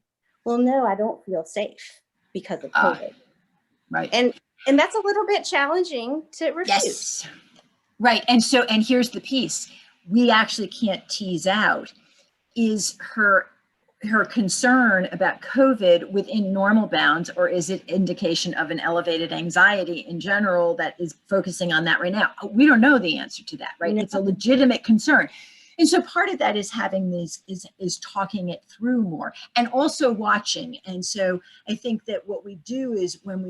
[SPEAKER 7] "Well, no, I don't feel safe because of COVID."
[SPEAKER 2] Right.
[SPEAKER 7] And that's a little bit challenging to refute.
[SPEAKER 2] Yes. Right. And here's the piece we actually can't tease out is her concern about COVID within normal bounds, or is it indication of an elevated anxiety in general that is focusing on that right now? We don't know the answer to that, right? No. It's a legitimate concern. And so part of that is having these, is talking it through more and also watching. And so I think that what we do is when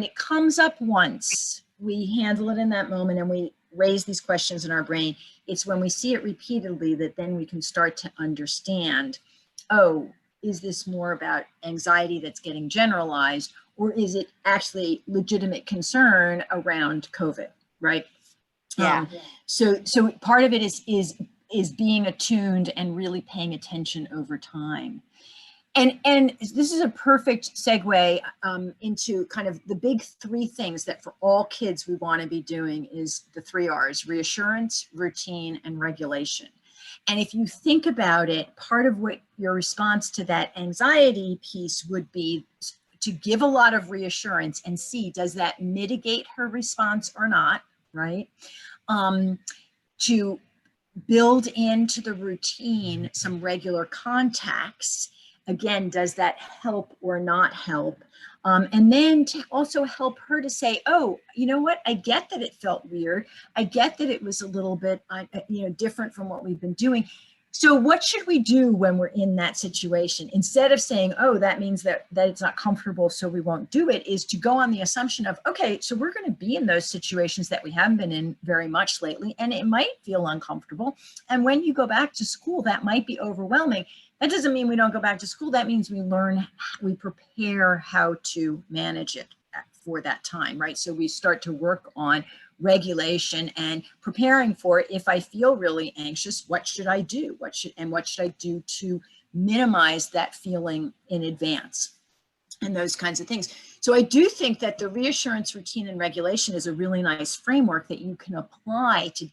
[SPEAKER 2] it comes up once, we handle it in that moment and we raise these questions in our brain. It's when we see it repeatedly that then we can start to understand, oh, is this more about anxiety that's getting generalized, or is it actually legitimate concern around COVID, right?
[SPEAKER 7] Yeah.
[SPEAKER 2] So part of it is being attuned and really paying attention over time. And this is a perfect segue into kind of the big three things that for all kids we want to be doing is the 3 R's: reassurance, routine, and regulation. And if you think about it, part of what your response to that anxiety piece would be to give a lot of reassurance and see, does that mitigate her response or not, right? To build into the routine some regular contacts. Again, does that help or not help? And then to also help her to say, oh, you know what? I get that it felt weird. I get that it was a little bit, different from what we've been doing. So what should we do when we're in that situation? Instead of saying, oh, that means that it's not comfortable, so we won't do it, is to go on the assumption of, okay, so we're going to be in those situations that we haven't been in very much lately, and it might feel uncomfortable. And when you go back to school, that might be overwhelming. That doesn't mean we don't go back to school. That means we prepare how to manage it for that time, right? So we start to work on regulation and preparing for, if I feel really anxious, what should I do? What should I do to minimize that feeling in advance? And those kinds of things. So I do think that the reassurance routine and regulation is a really nice framework that you can apply to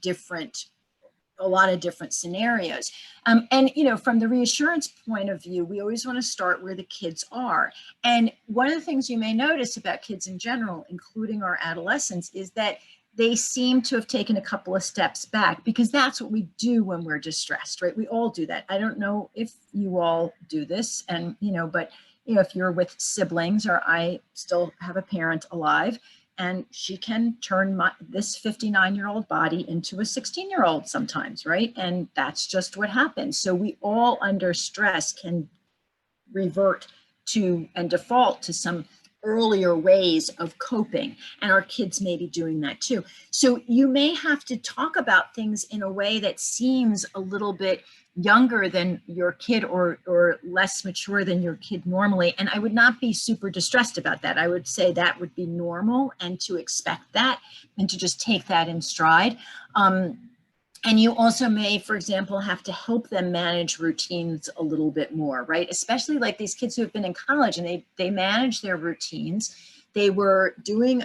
[SPEAKER 2] a lot of different scenarios. And, you know, from the reassurance point of view, we always want to start where the kids are. And one of the things you may notice about kids in general, including our adolescents, is that they seem to have taken a couple of steps back, because that's what we do when we're distressed, right? We all do that. I don't know if you all do this, and, you know, but you know, if you're with siblings, or I still have a parent alive, and she can turn this 59-year-old body into a 16-year-old sometimes, right? And that's just what happens. So we all under stress can revert to and default to some earlier ways of coping, and our kids may be doing that too. So you may have to talk about things in a way that seems a little bit younger than your kid, or less mature than your kid normally. And I would not be super distressed about that. I would say that would be normal, and to expect that, and to just take that in stride. And you also may, for example, have to help them manage routines a little bit more, right? Especially like these kids who have been in college and they manage their routines. They were doing,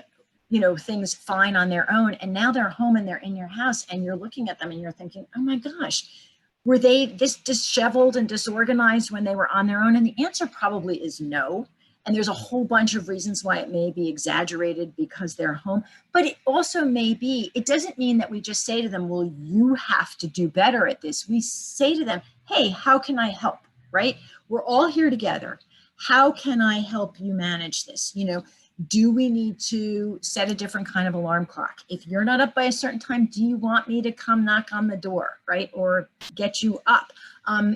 [SPEAKER 2] you know, things fine on their own, and now they're home and they're in your house, and you're looking at them and you're thinking, oh my gosh, were they this disheveled and disorganized when they were on their own? And the answer probably is no. And there's a whole bunch of reasons why it may be exaggerated because they're home, but it also may be, it doesn't mean that we just say to them, well, you have to do better at this. We say to them, hey, how can I help, right? We're all here together. How can I help you manage this? You know, do we need to set a different kind of alarm clock? If you're not up by a certain time, do you want me to come knock on the door, right? Or get you up,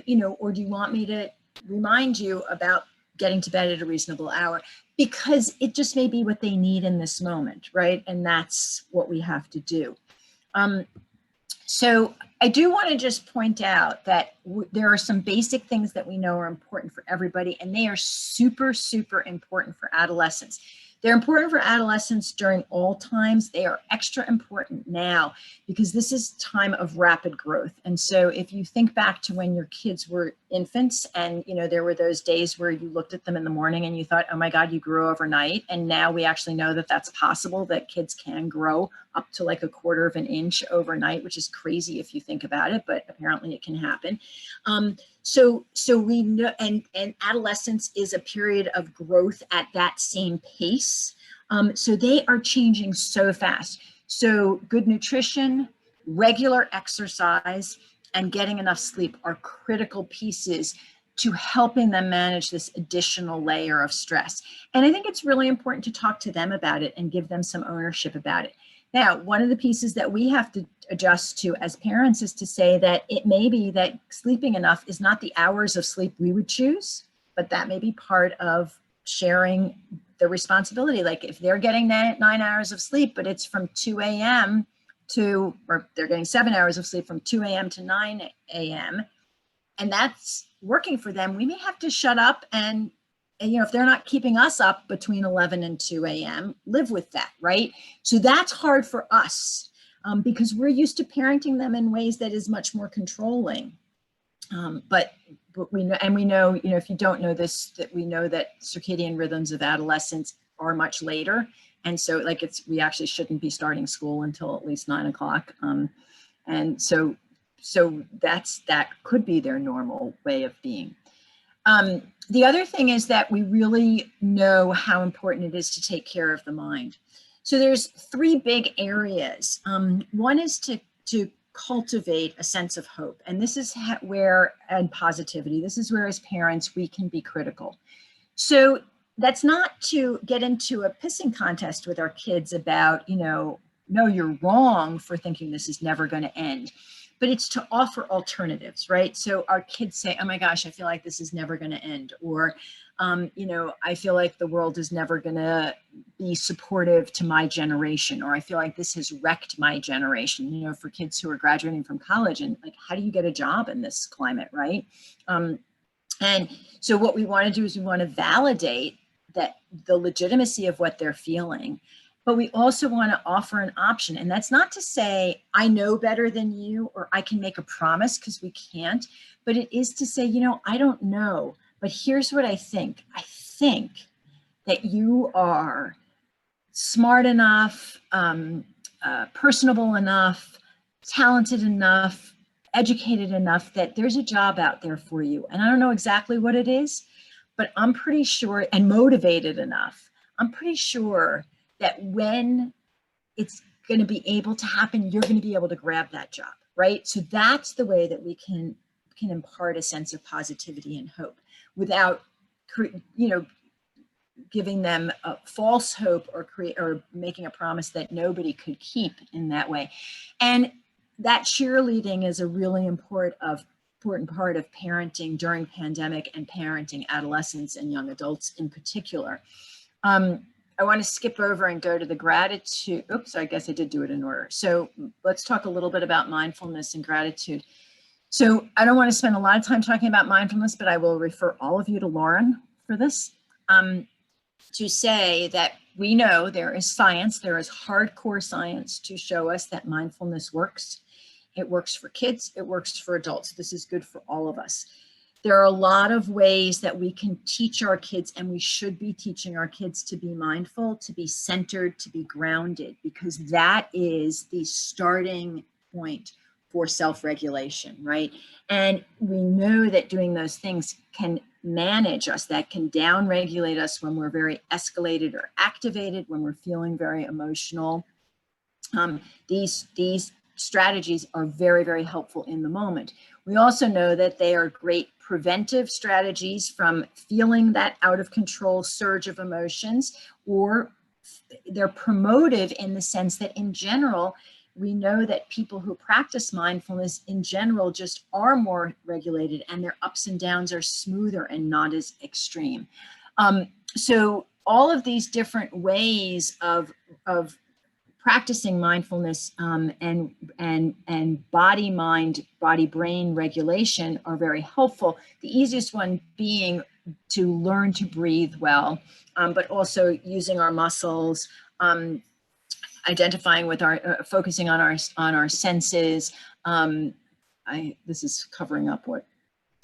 [SPEAKER 2] you know, or do you want me to remind you about getting to bed at a reasonable hour? Because it just may be what they need in this moment, right? And that's what we have to do. So I do want to just point out that there are some basic things that we know are important for everybody, and they are super, super important for adolescents. They're important for adolescents during all times. They are extra important now because this is time of rapid growth. And so if you think back to when your kids were infants, and you know, there were those days where you looked at them in the morning and you thought, oh my God, you grew overnight. And now we actually know that that's possible, that kids can grow up to like 1/4 of an inch overnight, which is crazy if you think about it, but apparently it can happen. So we know, and adolescence is a period of growth at that same pace. So they are changing so fast. So good nutrition, regular exercise, and getting enough sleep are critical pieces to helping them manage this additional layer of stress. And I think it's really important to talk to them about it and give them some ownership about it. Now, one of the pieces that we have to adjust to as parents is to say that it may be that sleeping enough is not the hours of sleep we would choose, but that may be part of sharing the responsibility. Like if they're getting 9 hours of sleep, but it's from 2 a.m. to, or they're getting 7 hours of sleep from 2 a.m. to 9 a.m., and that's working for them, we may have to shut up and you know, if they're not keeping us up between 11 and 2 a.m., live with that, right? So that's hard for us because we're used to parenting them in ways that is much more controlling. But we know, and we know, you know, if you don't know this, that we know that circadian rhythms of adolescence are much later. And so like we actually shouldn't be starting school until at least 9 o'clock. And so that could be their normal way of being. The other thing is that we really know how important it is to take care of the mind. So there's 3 big areas. One is to cultivate a sense of hope. And this is where, and positivity, this is where as parents, we can be critical. So that's not to get into a pissing contest with our kids about, you know, no, you're wrong for thinking this is never going to end. But it's to offer alternatives, right? So our kids say, oh my gosh, I feel like this is never going to end. Or, you know, I feel like the world is never going to be supportive to my generation, or I feel like this has wrecked my generation, you know, for kids who are graduating from college, and like, how do you get a job in this climate, right? And so what we want to do is we want to validate that the legitimacy of what they're feeling, but we also want to offer an option. And that's not to say I know better than you or I can make a promise, because we can't, but it is to say, you know, I don't know, but here's what I think. I think that you are smart enough, personable enough, talented enough, educated enough that there's a job out there for you. And I don't know exactly what it is, but I'm pretty sure, and motivated enough, I'm pretty sure that when it's going to be able to happen, you're going to be able to grab that job, right? So that's the way that we can impart a sense of positivity and hope without, giving them a false hope or making a promise that nobody could keep in that way. And that cheerleading is a really important part of parenting during pandemic and parenting adolescents and young adults in particular. I want to skip over and go to the gratitude. Oops, I guess I did do it in order. So let's talk a little bit about mindfulness and gratitude. So I don't want to spend a lot of time talking about mindfulness, but I will refer all of you to Lauren for this. To say that we know there is science, there is hardcore science to show us that mindfulness works. It works for kids, it works for adults. This is good for all of us. There are a lot of ways that we can teach our kids, and we should be teaching our kids to be mindful, to be centered, to be grounded, because that is the starting point for self-regulation, right? And we know that doing those things can manage us, that can down-regulate us when we're very escalated or activated, when we're feeling very emotional. These strategies are very, very helpful in the moment. We also know that they are great preventive strategies from feeling that out of control surge of emotions, or they're promotive in the sense that in general, we know that people who practice mindfulness in general just are more regulated, and their ups and downs are smoother and not as extreme. So all of these different ways of practicing mindfulness and body, mind, body, brain regulation are very helpful. The easiest one being to learn to breathe well, but also using our muscles, identifying with our, focusing on our senses. This is covering up what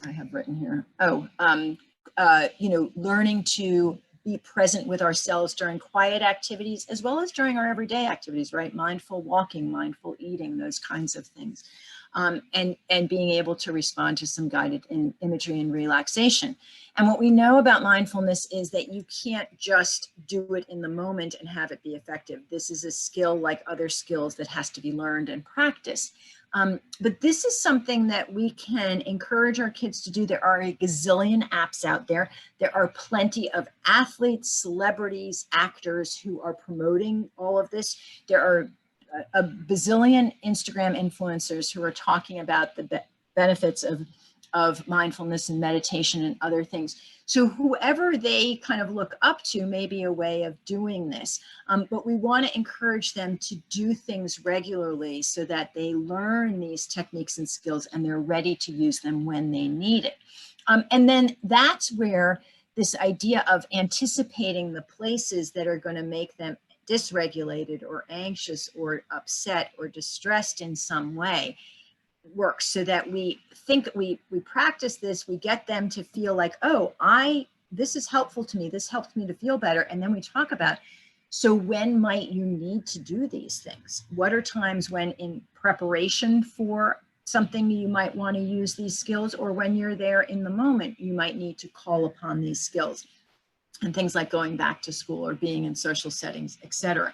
[SPEAKER 2] I have written here. Learning to be present with ourselves during quiet activities, as well as during our everyday activities, right? Mindful walking, mindful eating, those kinds of things. And being able to respond to some guided imagery and relaxation. And what we know about mindfulness is that you can't just do it in the moment and have it be effective. This is a skill like other skills that has to be learned and practiced. But this is something that we can encourage our kids to do. There are a gazillion apps out there. There are plenty of athletes, celebrities, actors who are promoting all of this. There are a bazillion Instagram influencers who are talking about the benefits of mindfulness and meditation and other things. So whoever they kind of look up to may be a way of doing this, but we want to encourage them to do things regularly so that they learn these techniques and skills and they're ready to use them when they need it. And then that's where this idea of anticipating the places that are going to make them dysregulated or anxious or upset or distressed in some way works, so that we think we practice this, we get them to feel like, oh, this is helpful to me, this helps me to feel better. And then we talk about, so when might you need to do these things? What are times when in preparation for something you might want to use these skills, or when you're there in the moment, you might need to call upon these skills, and things like going back to school or being in social settings, etc.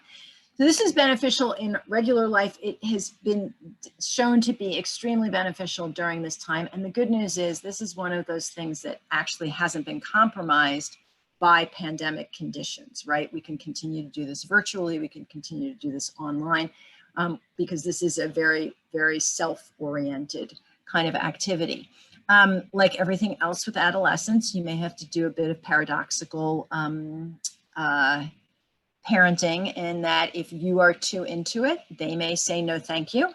[SPEAKER 2] So this is beneficial in regular life. It has been shown to be extremely beneficial during this time. And the good news is this is one of those things that actually hasn't been compromised by pandemic conditions, right? We can continue to do this virtually. We can continue to do this online because this is a very, very self-oriented kind of activity. Like everything else with adolescents, you may have to do a bit of paradoxical parenting, in that if you are too into it, they may say no thank you.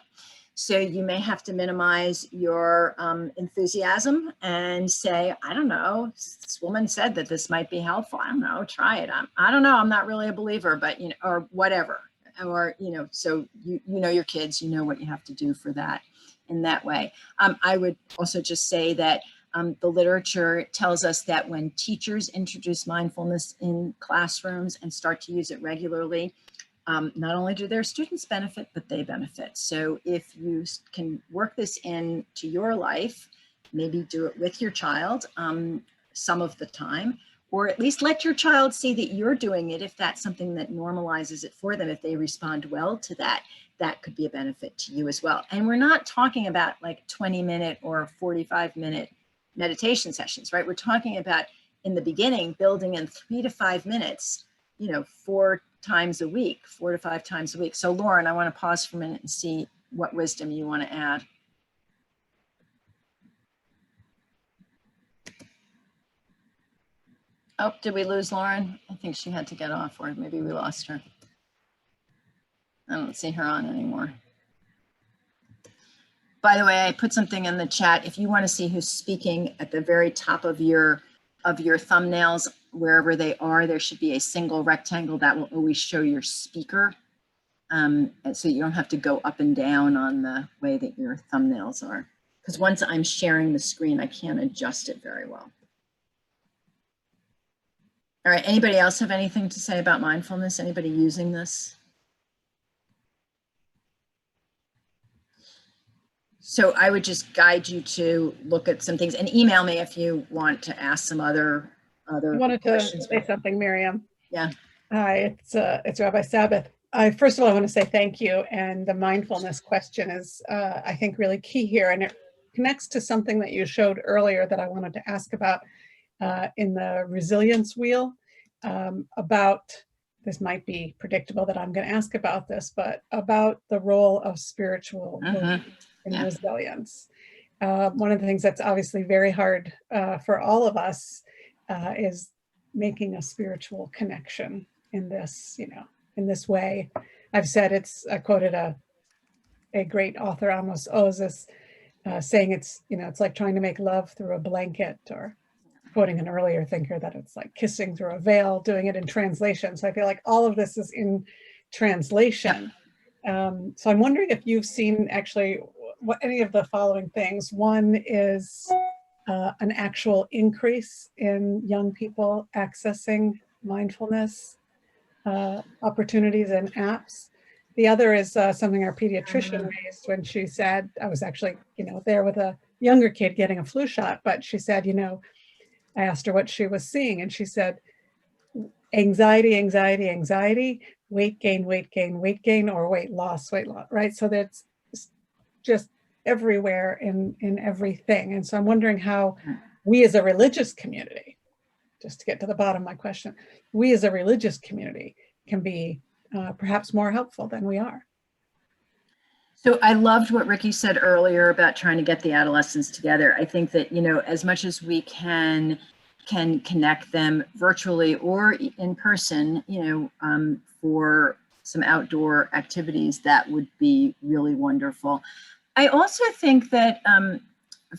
[SPEAKER 2] So you may have to minimize your enthusiasm and say, I don't know, this woman said that this might be helpful. I don't know, try it. I don't know, I'm not really a believer, but you know, or whatever. Or, you know, so you know your kids, you know what you have to do for that in that way. I would also just say that the literature tells us that when teachers introduce mindfulness in classrooms and start to use it regularly, not only do their students benefit, but they benefit. So if you can work this into your life, maybe do it with your child some of the time, or at least let your child see that you're doing it if that's something that normalizes it for them. If they respond well to that, that could be a benefit to you as well. And we're not talking about like 20-minute or 45-minute meditation sessions, right? We're talking about in the beginning, building in 3 to 5 minutes, you know, 4 times a week, 4 to 5 times a week. So Lauren, I want to pause for a minute and see what wisdom you want to add. Oh, did we lose Lauren? I think she had to get off, or maybe we lost her. I don't see her on anymore. By the way, I put something in the chat. If you want to see who's speaking, at the very top of your thumbnails, wherever they are, there should be a single rectangle that will always show your speaker. So you don't have to go up and down on the way that your thumbnails are. Because once I'm sharing the screen, I can't adjust it very well. All right, anybody else have anything to say about mindfulness? Anybody using this? So I would just guide you to look at some things and email me if you want to ask some other
[SPEAKER 9] I wanted to
[SPEAKER 2] questions.
[SPEAKER 9] say something, Miriam.
[SPEAKER 2] Yeah.
[SPEAKER 9] Hi, it's Rabbi Sabbath. First of all, I want to say thank you. And the mindfulness question is, I think, really key here. And it connects to something that you showed earlier that I wanted to ask about in the resilience wheel about, this might be predictable that I'm going to ask about this, but about the role of spiritual in resilience. One of the things that's obviously very hard for all of us is making a spiritual connection in this, you know, in this way. I've said I quoted a great author, Amos Oz, saying it's, you know, it's like trying to make love through a blanket, or quoting an earlier thinker that it's like kissing through a veil, doing it in translation. So I feel like all of this is in translation. So I'm wondering if you've seen actually any of the following things. One is an actual increase in young people accessing mindfulness opportunities and apps. The other is something our pediatrician raised when she said, I was actually, you know, there with a younger kid getting a flu shot, but she said, you know, I asked her what she was seeing, and she said, anxiety, anxiety, anxiety, weight gain, weight gain, weight gain, or weight loss, right? So that's just everywhere in everything. And so I'm wondering how we as a religious community, just to get to the bottom of my question, we as a religious community can be perhaps more helpful than we are.
[SPEAKER 2] So I loved what Ricky said earlier about trying to get the adolescents together. I think that, you know, as much as we can connect them virtually or in person, you know, for some outdoor activities, that would be really wonderful. I also think that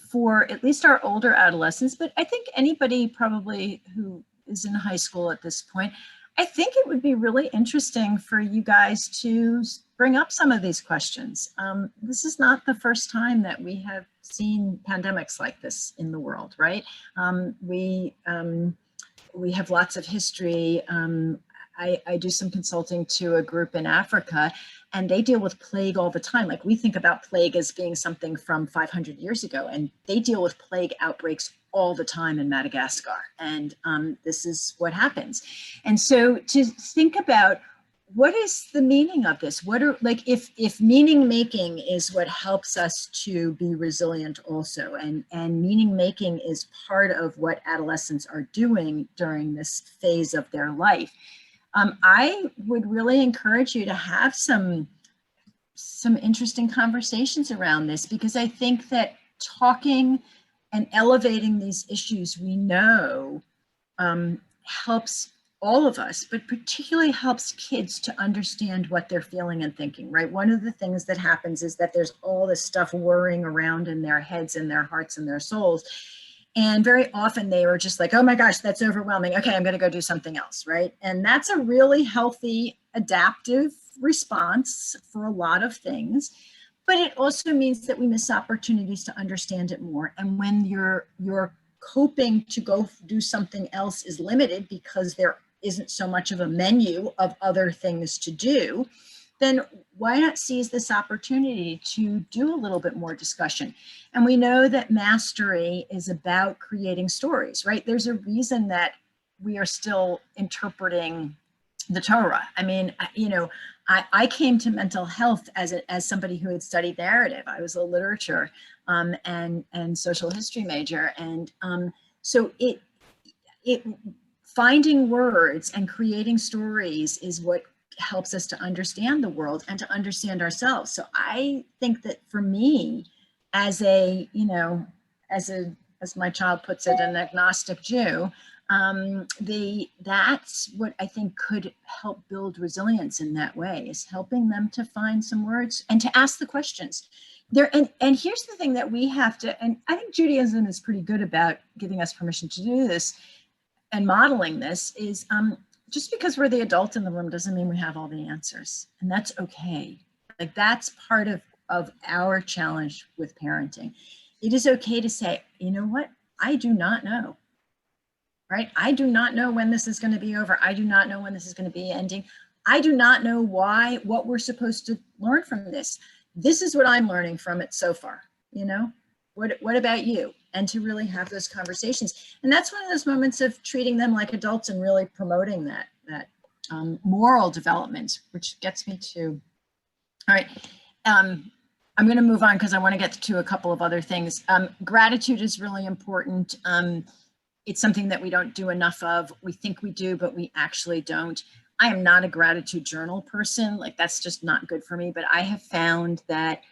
[SPEAKER 2] for at least our older adolescents, but I think anybody probably who is in high school at this point, I think it would be really interesting for you guys to bring up some of these questions. This is not the first time that we have seen pandemics like this in the world, right? We have lots of history. I do some consulting to a group in Africa, and they deal with plague all the time. Like, we think about plague as being something from 500 years ago, and they deal with plague outbreaks all the time in Madagascar. And this is what happens. And so to think about, what is the meaning of this? What are, like, if meaning making is what helps us to be resilient also, and meaning making is part of what adolescents are doing during this phase of their life, I would really encourage you to have some interesting conversations around this, because I think that talking and elevating these issues, we know, helps all of us, but particularly helps kids to understand what they're feeling and thinking, right? One of the things that happens is that there's all this stuff whirring around in their heads and their hearts and their souls. And very often they were just like, oh my gosh, that's overwhelming. Okay, I'm going to go do something else, right? And that's a really healthy, adaptive response for a lot of things. But it also means that we miss opportunities to understand it more. And when your coping to go do something else is limited because there isn't so much of a menu of other things to do, then why not seize this opportunity to do a little bit more discussion? And we know that mastery is about creating stories, right? There's a reason that we are still interpreting the Torah. I mean, you know, I came to mental health as somebody who had studied narrative. I was a literature and social history major. And so it finding words and creating stories is what helps us to understand the world and to understand ourselves. So I think that for me, as a, you know, as my child puts it, an agnostic Jew, that's what I think could help build resilience in that way, is helping them to find some words and to ask the questions. And here's the thing that we have to, and I think Judaism is pretty good about giving us permission to do this and modeling this, is just because we're the adult in the room doesn't mean we have all the answers, and that's okay. Like, that's part of our challenge with parenting. It is okay to say, you know what, I do not know, right? I do not know when this is going to be over. I do not know when this is going to be ending. I do not know what we're supposed to learn from this. This is what I'm learning from it so far, you know? What about you? And to really have those conversations. And that's one of those moments of treating them like adults and really promoting that moral development, which gets me to, all right, I'm going to move on because I want to get to a couple of other things. Gratitude is really important. It's something that we don't do enough of. We think we do, but we actually don't. I am not a gratitude journal person. Like, that's just not good for me. But I have found that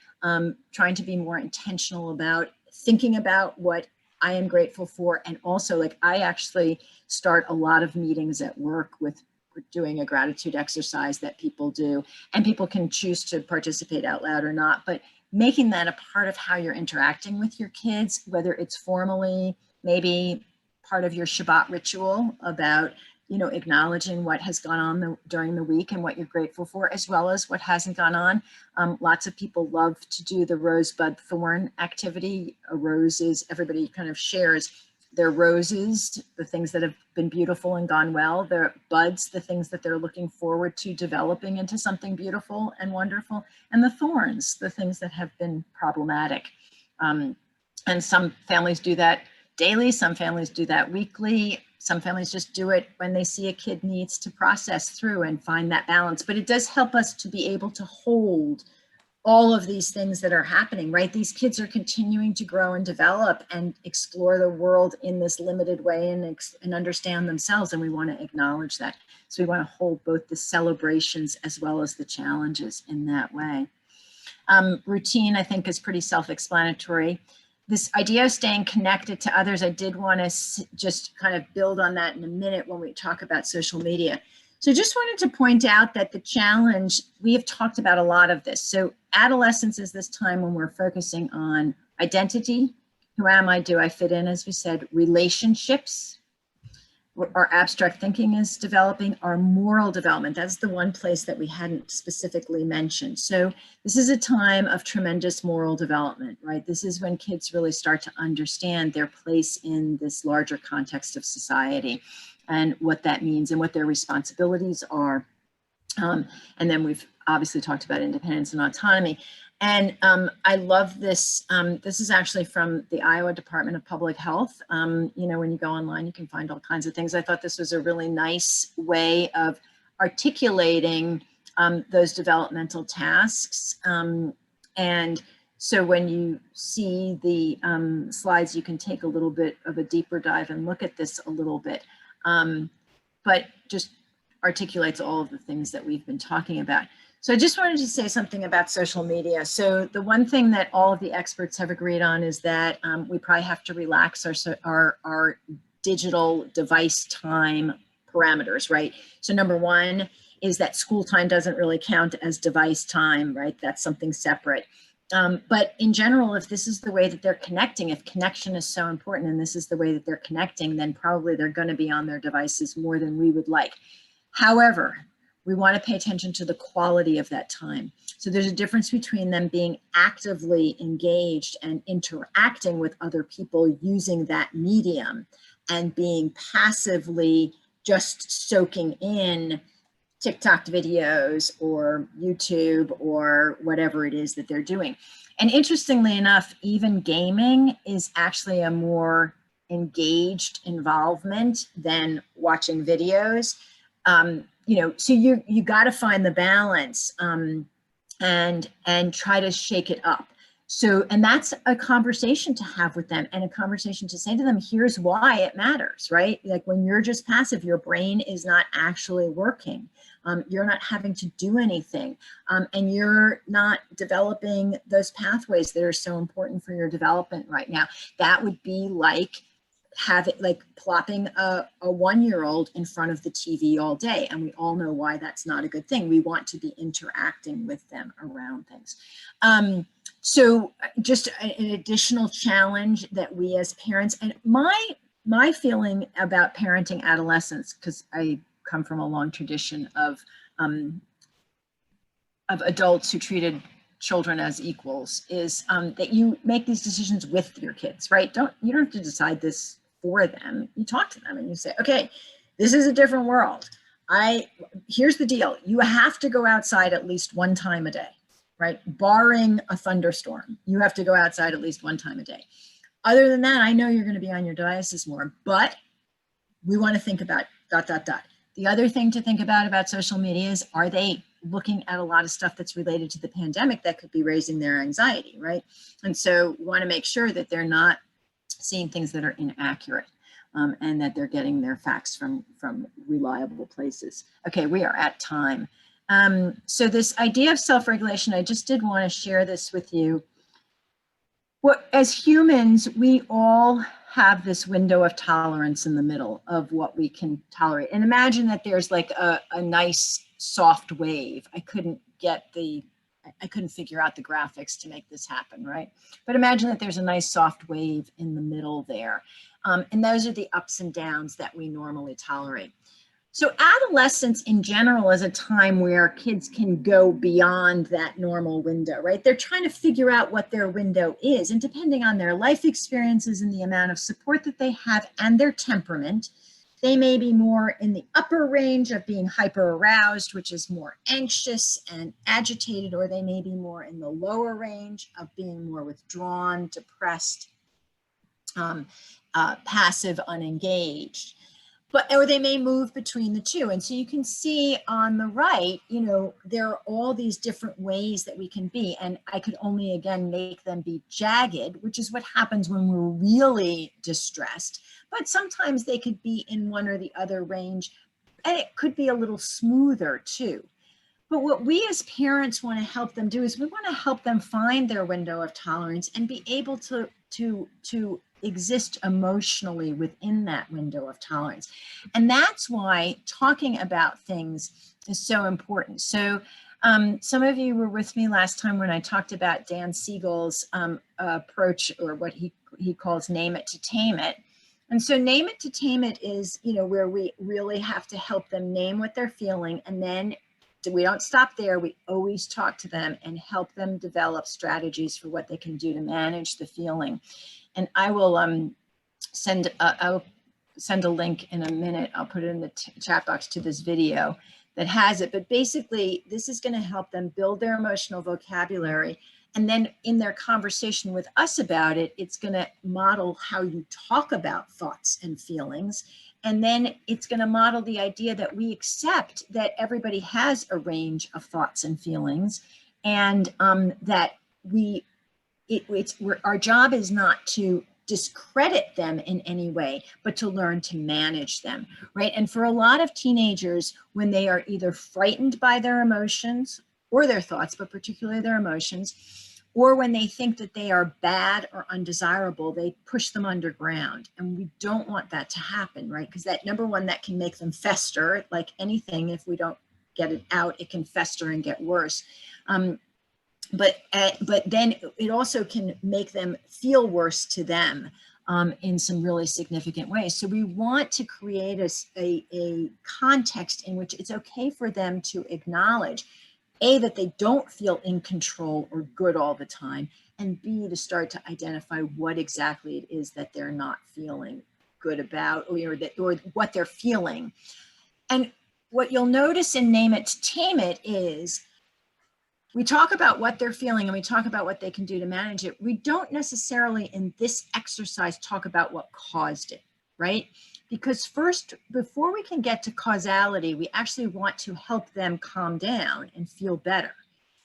[SPEAKER 2] trying to be more intentional about thinking about what I am grateful for. And also, like, I actually start a lot of meetings at work with doing a gratitude exercise that people do, and people can choose to participate out loud or not, but making that a part of how you're interacting with your kids, whether it's formally, maybe part of your Shabbat ritual about, you know, acknowledging what has gone on during the week and what you're grateful for, as well as what hasn't gone on. Lots of people love to do the rosebud thorn activity. A rose is, everybody kind of shares their roses, the things that have been beautiful and gone well, their buds, the things that they're looking forward to developing into something beautiful and wonderful, and the thorns, the things that have been problematic. And some families do that daily, some families do that weekly. Some families just do it when they see a kid needs to process through and find that balance. But it does help us to be able to hold all of these things that are happening, right? These kids are continuing to grow and develop and explore the world in this limited way and understand themselves. And we want to acknowledge that. So we want to hold both the celebrations as well as the challenges in that way. Routine, I think, is pretty self-explanatory. This idea of staying connected to others, I did want to just kind of build on that in a minute when we talk about social media. So just wanted to point out that the challenge, we have talked about a lot of this. So adolescence is this time when we're focusing on identity. Who am I? Do I fit in? As we said, relationships. Our abstract thinking is developing, our moral development. That's the one place that we hadn't specifically mentioned. So this is a time of tremendous moral development, right? This is when kids really start to understand their place in this larger context of society and what that means and what their responsibilities are. And then we've obviously talked about independence and autonomy. And I love this. This is actually from the Iowa Department of Public Health. You know, when you go online, you can find all kinds of things. I thought this was a really nice way of articulating those developmental tasks. And so when you see the slides, you can take a little bit of a deeper dive and look at this a little bit. But just articulates all of the things that we've been talking about. So I just wanted to say something about social media. So the one thing that all of the experts have agreed on is that we probably have to relax our digital device time parameters, right? So number one is that school time doesn't really count as device time, right? That's something separate. But in general, if this is the way that they're connecting, if connection is so important and this is the way that they're connecting, then probably they're going to be on their devices more than we would like. However, we want to pay attention to the quality of that time. So there's a difference between them being actively engaged and interacting with other people using that medium and being passively just soaking in TikTok videos or YouTube or whatever it is that they're doing. And interestingly enough, even gaming is actually a more engaged involvement than watching videos. So you got to find the balance and try to shake it up. So, and that's a conversation to have with them and a conversation to say to them, here's why it matters, right? Like when you're just passive, your brain is not actually working. You're not having to do anything, and you're not developing those pathways that are so important for your development right now. That would be like plopping a 1-year-old in front of the TV all day. And we all know why that's not a good thing. We want to be interacting with them around things. So just an additional challenge that we as parents, and my feeling about parenting adolescents, because I come from a long tradition of adults who treated children as equals, is that you make these decisions with your kids, right? You don't have to decide this for them. You talk to them and you say, okay, this is a different world. Here's the deal. You have to go outside at least one time a day, right? Barring a thunderstorm, you have to go outside at least one time a day. Other than that, I know you're going to be on your devices more, but we want to think about ... The other thing to think about social media is, are they looking at a lot of stuff that's related to the pandemic that could be raising their anxiety, right? And so we want to make sure that they're not seeing things that are inaccurate, and that they're getting their facts from reliable places. Okay, we are at time. So this idea of self-regulation, I just did want to share this with you. As humans, we all have this window of tolerance in the middle of what we can tolerate. And imagine that there's like a nice soft wave. I couldn't figure out the graphics to make this happen, right? But imagine that there's a nice soft wave in the middle there. And those are the ups and downs that we normally tolerate. So adolescence in general is a time where kids can go beyond that normal window, right? They're trying to figure out what their window is, and depending on their life experiences and the amount of support that they have and their temperament, they may be more in the upper range of being hyper aroused, which is more anxious and agitated, or they may be more in the lower range of being more withdrawn, depressed, passive, unengaged. Or they may move between the two. And so you can see on the right, there are all these different ways that we can be. And I could only, again, make them be jagged, which is what happens when we're really distressed. But sometimes they could be in one or the other range, and it could be a little smoother too. But what we as parents want to help them do is we want to help them find their window of tolerance and be able to exist emotionally within that window of tolerance. And that's why talking about things is so important. So some of you were with me last time when I talked about Dan Siegel's approach, or what he calls name it to tame it. And so name it to tame it is, where we really have to help them name what they're feeling. And then we don't stop there. We always talk to them and help them develop strategies for what they can do to manage the feeling. And I will I'll send a link in a minute. I'll put it in the chat box to this video that has it. But basically, this is going to help them build their emotional vocabulary. And then in their conversation with us about it, it's going to model how you talk about thoughts and feelings. And then it's going to model the idea that we accept that everybody has a range of thoughts and feelings, and that our job is not to discredit them in any way, but to learn to manage them, right? And for a lot of teenagers, when they are either frightened by their emotions or their thoughts, but particularly their emotions, Or when they think that they are bad or undesirable, they push them underground. And we don't want that to happen, right? Because that, number one, that can make them fester. Like anything, if we don't get it out, it can fester and get worse. But then it also can make them feel worse to them in some really significant ways. So we want to create a context in which it's okay for them to acknowledge, A, that they don't feel in control or good all the time, and B, to start to identify what exactly it is that they're not feeling good about, or what they're feeling. And what you'll notice in Name It, Tame It is we talk about what they're feeling and we talk about what they can do to manage it. We don't necessarily in this exercise talk about what caused it, right? Because first, before we can get to causality, we actually want to help them calm down and feel better.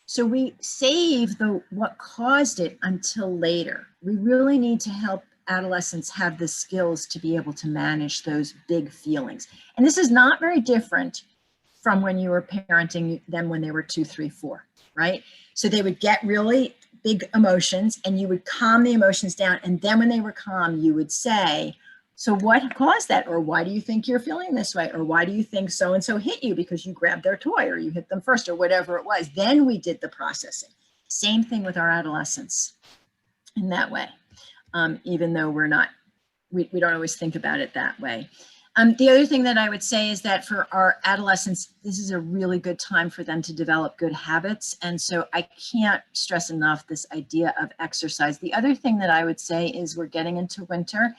[SPEAKER 2] So we save what caused it until later. We really need to help adolescents have the skills to be able to manage those big feelings. And this is not very different from when you were parenting them when they were 2, 3, 4, right? So they would get really big emotions and you would calm the emotions down. And then when they were calm, you would say, so what caused that? Or why do you think you're feeling this way? Or why do you think so-and-so hit you because you grabbed their toy or you hit them first or whatever it was? Then we did the processing. Same thing with our adolescents in that way, even though we don't always think about it that way. The other thing that I would say is that for our adolescents, this is a really good time for them to develop good habits. And so I can't stress enough this idea of exercise. The other thing that I would say is we're getting into winter.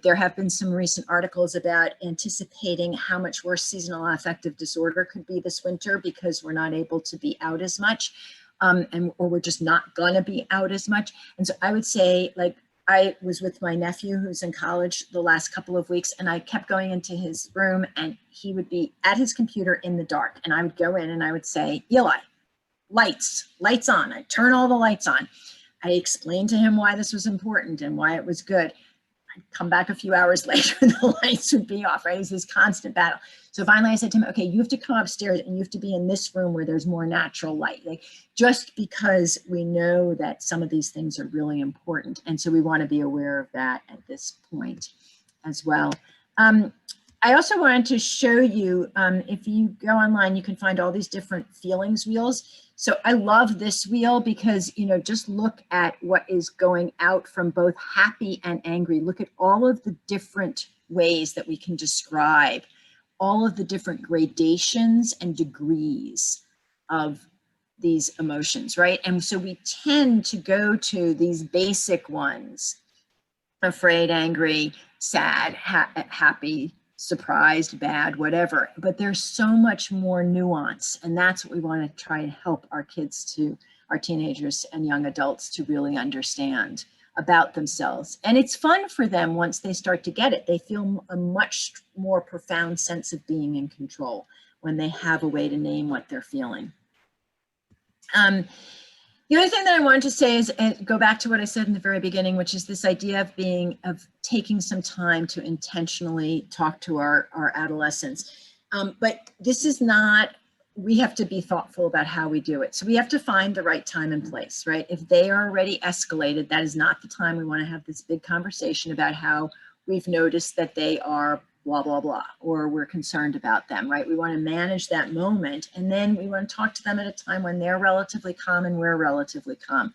[SPEAKER 2] There have been some recent articles about anticipating how much worse seasonal affective disorder could be this winter because we're not able to be out as much, or we're just not gonna be out as much. And so I would say, like, I was with my nephew who's in college the last couple of weeks, and I kept going into his room and he would be at his computer in the dark. And I would go in and I would say, Eli, lights on. I'd turn all the lights on. I explained to him why this was important and why it was good. I'd come back a few hours later and the lights would be off, right? It was this constant battle. So finally I said to him, okay, you have to come upstairs and you have to be in this room where there's more natural light, like just because we know that some of these things are really important. And so we want to be aware of that at this point as well. I also wanted to show you, if you go online, you can find all these different feelings wheels. So I love this wheel because, just look at what is going out from both happy and angry. Look at all of the different ways that we can describe all of the different gradations and degrees of these emotions, right? And so we tend to go to these basic ones: afraid, angry, sad, happy, surprised, bad, whatever. But there's so much more nuance. And that's what we want to try and help our kids our teenagers and young adults to really understand about themselves. And it's fun for them once they start to get it. They feel a much more profound sense of being in control when they have a way to name what they're feeling. The other thing that I wanted to say is go back to what I said in the very beginning, which is this idea of taking some time to intentionally talk to our adolescents. But this is not, we have to be thoughtful about how we do it. So we have to find the right time and place, right? If they are already escalated, that is not the time we want to have this big conversation about how we've noticed that they are blah, blah, blah, or we're concerned about them, right? We want to manage that moment. And then we want to talk to them at a time when they're relatively calm and we're relatively calm.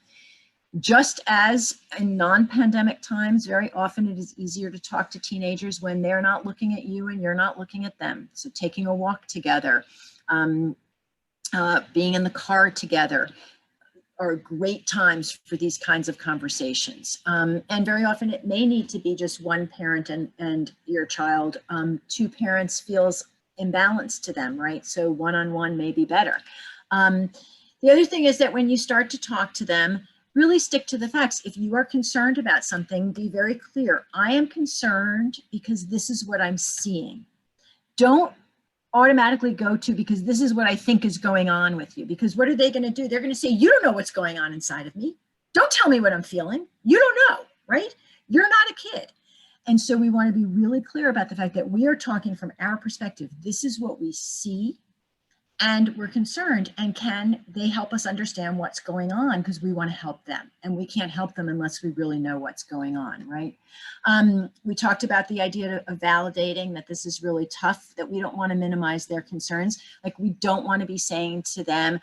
[SPEAKER 2] Just as in non-pandemic times, very often it is easier to talk to teenagers when they're not looking at you and you're not looking at them. So taking a walk together, being in the car together are great times for these kinds of conversations. And very often it may need to be just one parent and your child. Two parents feels imbalanced to them, right? So one-on-one may be better. The other thing is that when you start to talk to them, really stick to the facts. If you are concerned about something, be very clear. I am concerned because this is what I'm seeing. Don't automatically go to because this is what I think is going on with you. Because what are they going to do? They're going to say, you don't know what's going on inside of me. Don't tell me what I'm feeling. You don't know, right? You're not a kid. And so we want to be really clear about the fact that we are talking from our perspective. This is what we see. and we're concerned, and can they help us understand what's going on, because we want to help them, and we can't help them unless we really know what's going on, right? We talked about the idea of validating that this is really tough, that we don't want to minimize their concerns. Like, we don't want to be saying to them,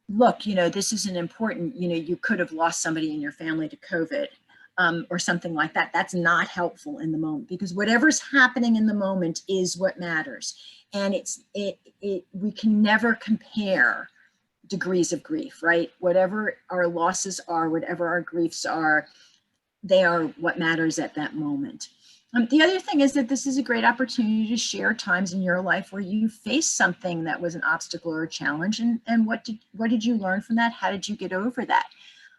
[SPEAKER 2] look, you know, this isn't important, you know, you could have lost somebody in your family to COVID, or something like that. That's not helpful in the moment, because whatever's happening in the moment is what matters. And we can never compare degrees of grief, right? Whatever our losses are, whatever our griefs are, they are what matters at that moment. The other thing is that this is a great opportunity to share times in your life where you faced something that was an obstacle or a challenge, and what did you learn from that? How did you get over that?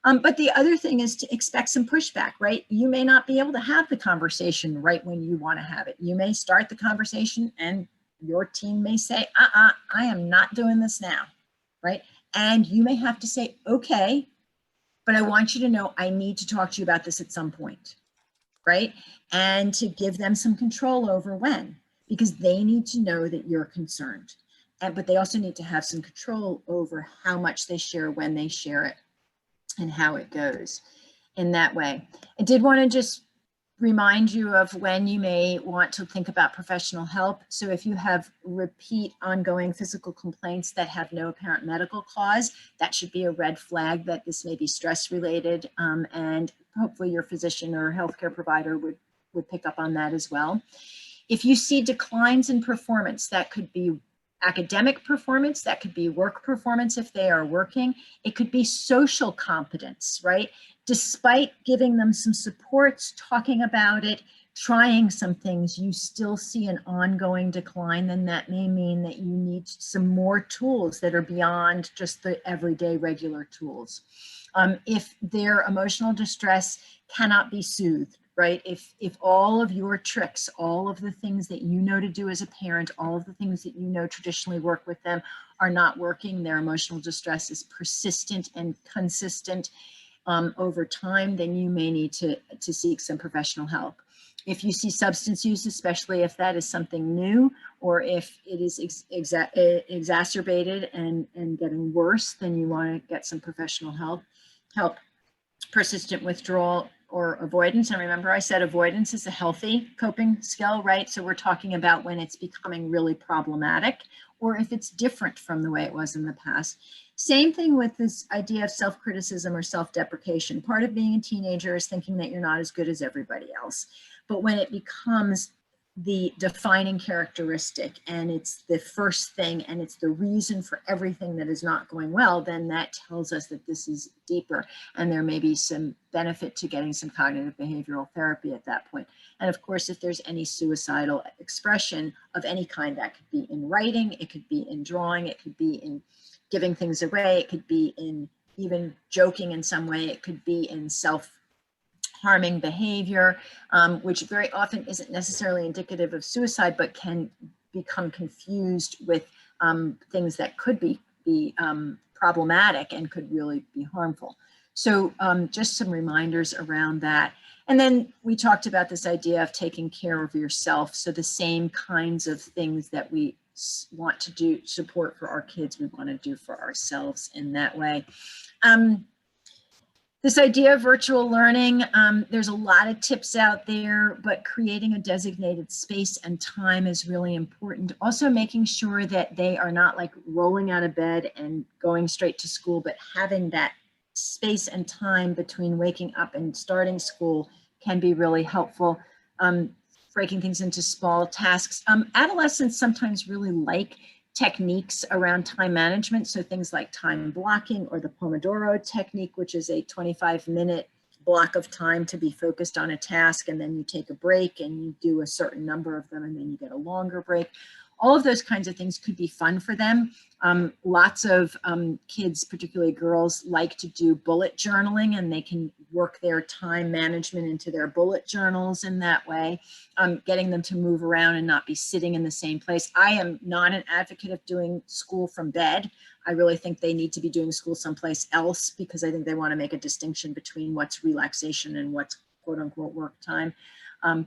[SPEAKER 2] But the other thing is to expect some pushback, right? You may not be able to have the conversation right when you want to have it. You may start the conversation and your team may say, I am not doing this now, right? And you may have to say, okay, but I want you to know I need to talk to you about this at some point, right? And to give them some control over when, because they need to know that you're concerned. But they also need to have some control over how much they share, when they share it, and how it goes in that way. I did want to just remind you of when you may want to think about professional help. So if you have repeat ongoing physical complaints that have no apparent medical cause, that should be a red flag that this may be stress related, and hopefully your physician or healthcare provider would pick up on that as well. If you see declines in performance, that could be academic performance, that could be work performance if they are working, it could be social competence, right? Despite giving them some supports, talking about it, trying some things, you still see an ongoing decline, then that may mean that you need some more tools that are beyond just the everyday regular tools. If their emotional distress cannot be soothed, right? If all of your tricks, all of the things that you know to do as a parent, all of the things that you know traditionally work with them are not working, their emotional distress is persistent and consistent over time, then you may need to seek some professional help. If you see substance use, especially if that is something new, or if it is exacerbated and getting worse, then you want to get some professional help. Persistent withdrawal or avoidance. And remember, I said avoidance is a healthy coping skill, right? So we're talking about when it's becoming really problematic, or if it's different from the way it was in the past. Same thing with this idea of self-criticism or self-deprecation. Part of being a teenager is thinking that you're not as good as everybody else. But when it becomes the defining characteristic, and it's the first thing, and it's the reason for everything that is not going well, then that tells us that this is deeper, and there may be some benefit to getting some cognitive behavioral therapy at that point. And of course, if there's any suicidal expression of any kind, that could be in writing, it could be in drawing, it could be in giving things away, it could be in even joking in some way, it could be in self-harming behavior, which very often isn't necessarily indicative of suicide, but can become confused with things that could be problematic and could really be harmful. So just some reminders around that. And then we talked about this idea of taking care of yourself. So the same kinds of things that we want to do, support for our kids, we want to do for ourselves in that way. This idea of virtual learning, there's a lot of tips out there, but creating a designated space and time is really important. Also making sure that they are not like rolling out of bed and going straight to school, but having that space and time between waking up and starting school can be really helpful. Breaking things into small tasks. Adolescents sometimes really like techniques around time management. So things like time blocking, or the Pomodoro technique, which is a 25-minute block of time to be focused on a task, and then you take a break and you do a certain number of them, and then you get a longer break. All of those kinds of things could be fun for them. Lots of kids, particularly girls, like to do bullet journaling, and they can work their time management into their bullet journals in that way, getting them to move around and not be sitting in the same place. I am not an advocate of doing school from bed. I really think they need to be doing school someplace else, because I think they want to make a distinction between what's relaxation and what's quote unquote work time.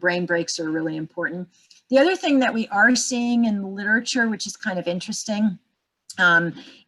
[SPEAKER 2] Brain breaks are really important. The other thing that we are seeing in the literature, which is kind of interesting,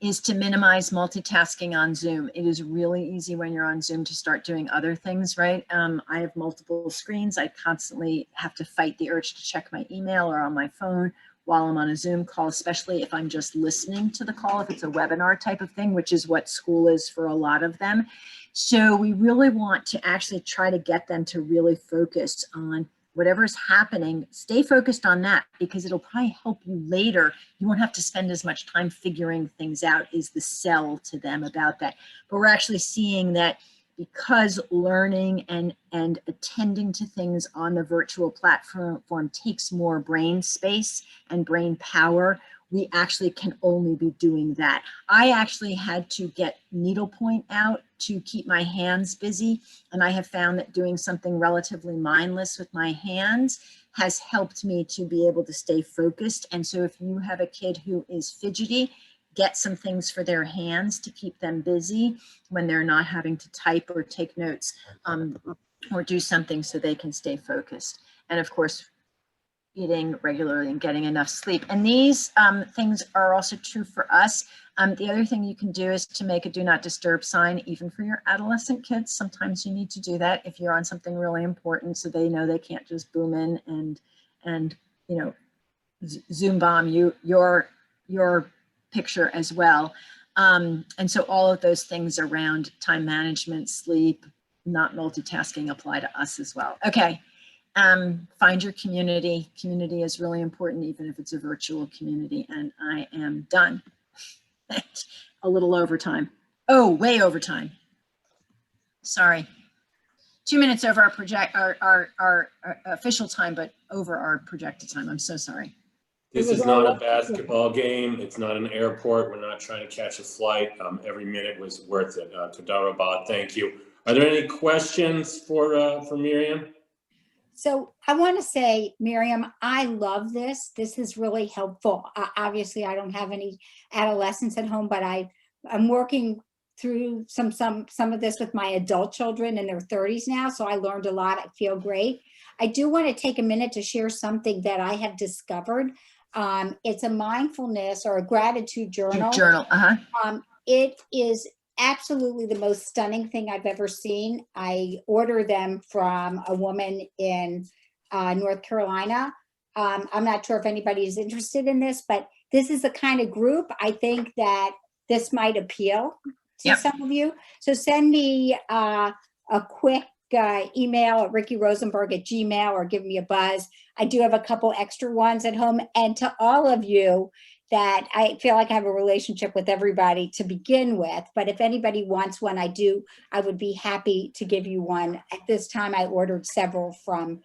[SPEAKER 2] is to minimize multitasking on Zoom. It is really easy when you're on Zoom to start doing other things, right? I have multiple screens. I constantly have to fight the urge to check my email or on my phone while I'm on a Zoom call, especially if I'm just listening to the call, if it's a webinar type of thing, which is what school is for a lot of them. So we really want to actually try to get them to really focus on whatever's happening. Stay focused on that, because it'll probably help you later. You won't have to spend as much time figuring things out, is the sell to them about that. But we're actually seeing that because learning and attending to things on the virtual platform takes more brain space and brain power, we actually can only be doing that. I actually had to get needlepoint out to keep my hands busy, and I have found that doing something relatively mindless with my hands has helped me to be able to stay focused. And so if you have a kid who is fidgety, get some things for their hands to keep them busy when they're not having to type or take notes, or do something so they can stay focused. And of course, eating regularly and getting enough sleep. And these things are also true for us. The other thing you can do is to make a do not disturb sign, even for your adolescent kids. Sometimes you need to do that if you're on something really important, so they know they can't just boom in and you know, Zoom bomb your picture as well. And so all of those things around time management, sleep, not multitasking apply to us as well. Okay. Find your community. Community is really important, even if it's a virtual community. And I am done. A little overtime. Oh, way overtime. Sorry. 2 minutes over our official time, but over our projected time. I'm so sorry.
[SPEAKER 1] This is not a basketball game. It's not an airport. We're not trying to catch a flight. Every minute was worth it. Toda rabah, thank you. Are there any questions for Miriam?
[SPEAKER 4] So I want to say, Miriam, I love this. This is really helpful. Obviously, I don't have any adolescents at home, but I'm working through some of this with my adult children in their 30s now. So I learned a lot. I feel great. I do want to take a minute to share something that I have discovered. It's a mindfulness or a gratitude journal. It is absolutely the most stunning thing I've ever seen. I order them from a woman in North Carolina. I'm not sure if anybody is interested in this, but this is the kind of group I think that this might appeal to some of you. So send me a quick email at rickyrosenberg@gmail.com or give me a buzz. I do have a couple extra ones at home. And to all of you, that I feel like I have a relationship with everybody to begin with, but if anybody wants one, I would be happy to give you one. At this time, I ordered several from